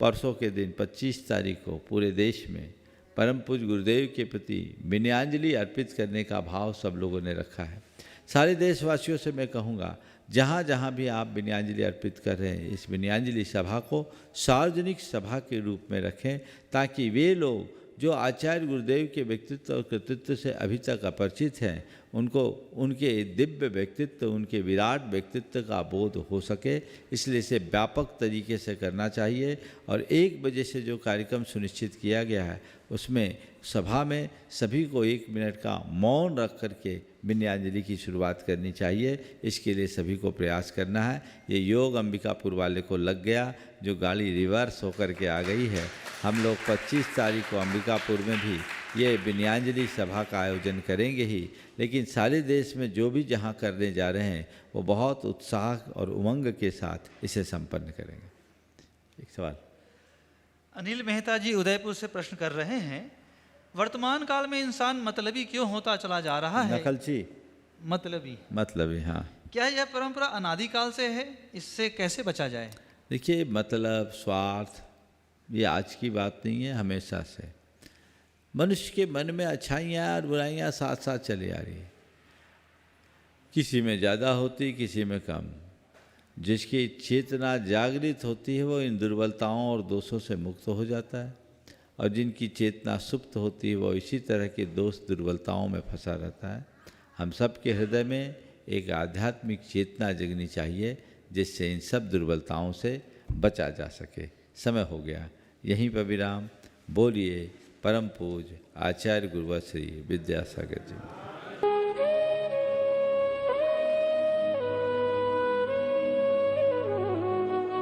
परसों के दिन 25 तारीख को पूरे देश में परम पूज्य गुरुदेव के प्रति विनयाञ्जलि अर्पित करने का भाव सब लोगों ने रखा है। सारे देशवासियों से मैं कहूँगा, जहाँ जहाँ भी आप विनयाञ्जलि अर्पित कर रहे हैं, इस विनयाञ्जलि सभा को सार्वजनिक सभा के रूप में रखें, ताकि वे लोग जो आचार्य गुरुदेव के व्यक्तित्व और कृतित्व से अभी तक अपरिचित हैं, उनको उनके दिव्य व्यक्तित्व, उनके विराट व्यक्तित्व का बोध हो सके। इसलिए इसे व्यापक तरीके से करना चाहिए। और 1 बजे से जो कार्यक्रम सुनिश्चित किया गया है उसमें सभा में सभी को 1 मिनट का मौन रख करके विनयाञ्जलि की शुरुआत करनी चाहिए। इसके लिए सभी को प्रयास करना है। ये योग अंबिकापुर वाले को लग गया, जो गाड़ी रिवर्स होकर के आ गई है। हम लोग 25 तारीख को अंबिकापुर में भी ये विनयाञ्जलि सभा का आयोजन करेंगे ही, लेकिन सारे देश में जो भी जहाँ करने जा रहे हैं वो बहुत उत्साह और उमंग के साथ इसे संपन्न करेंगे। एक सवाल अनिल मेहता जी उदयपुर से प्रश्न कर रहे हैं, वर्तमान काल में इंसान मतलबी क्यों होता चला जा रहा है? नकलची मतलबी, हाँ। क्या यह परंपरा अनादिकाल से है? इससे कैसे बचा जाए? देखिए, मतलब स्वार्थ ये आज की बात नहीं है, हमेशा से मनुष्य के मन में अच्छाइयाँ और बुराइयाँ साथ साथ चली आ रही है। किसी में ज़्यादा होती, किसी में कम। जिसकी चेतना जागृत होती है वो इन दुर्बलताओं और दोषों से मुक्त हो जाता है, और जिनकी चेतना सुप्त होती है वो इसी तरह के दोष दुर्बलताओं में फंसा रहता है। हम सब के हृदय में एक आध्यात्मिक चेतना जगनी चाहिए, जिससे इन सब दुर्बलताओं से बचा जा सके। समय हो गया, यहीं पर विराम। बोलिए परम पूज्य आचार्य गुरुवर श्री विद्यासागर जी।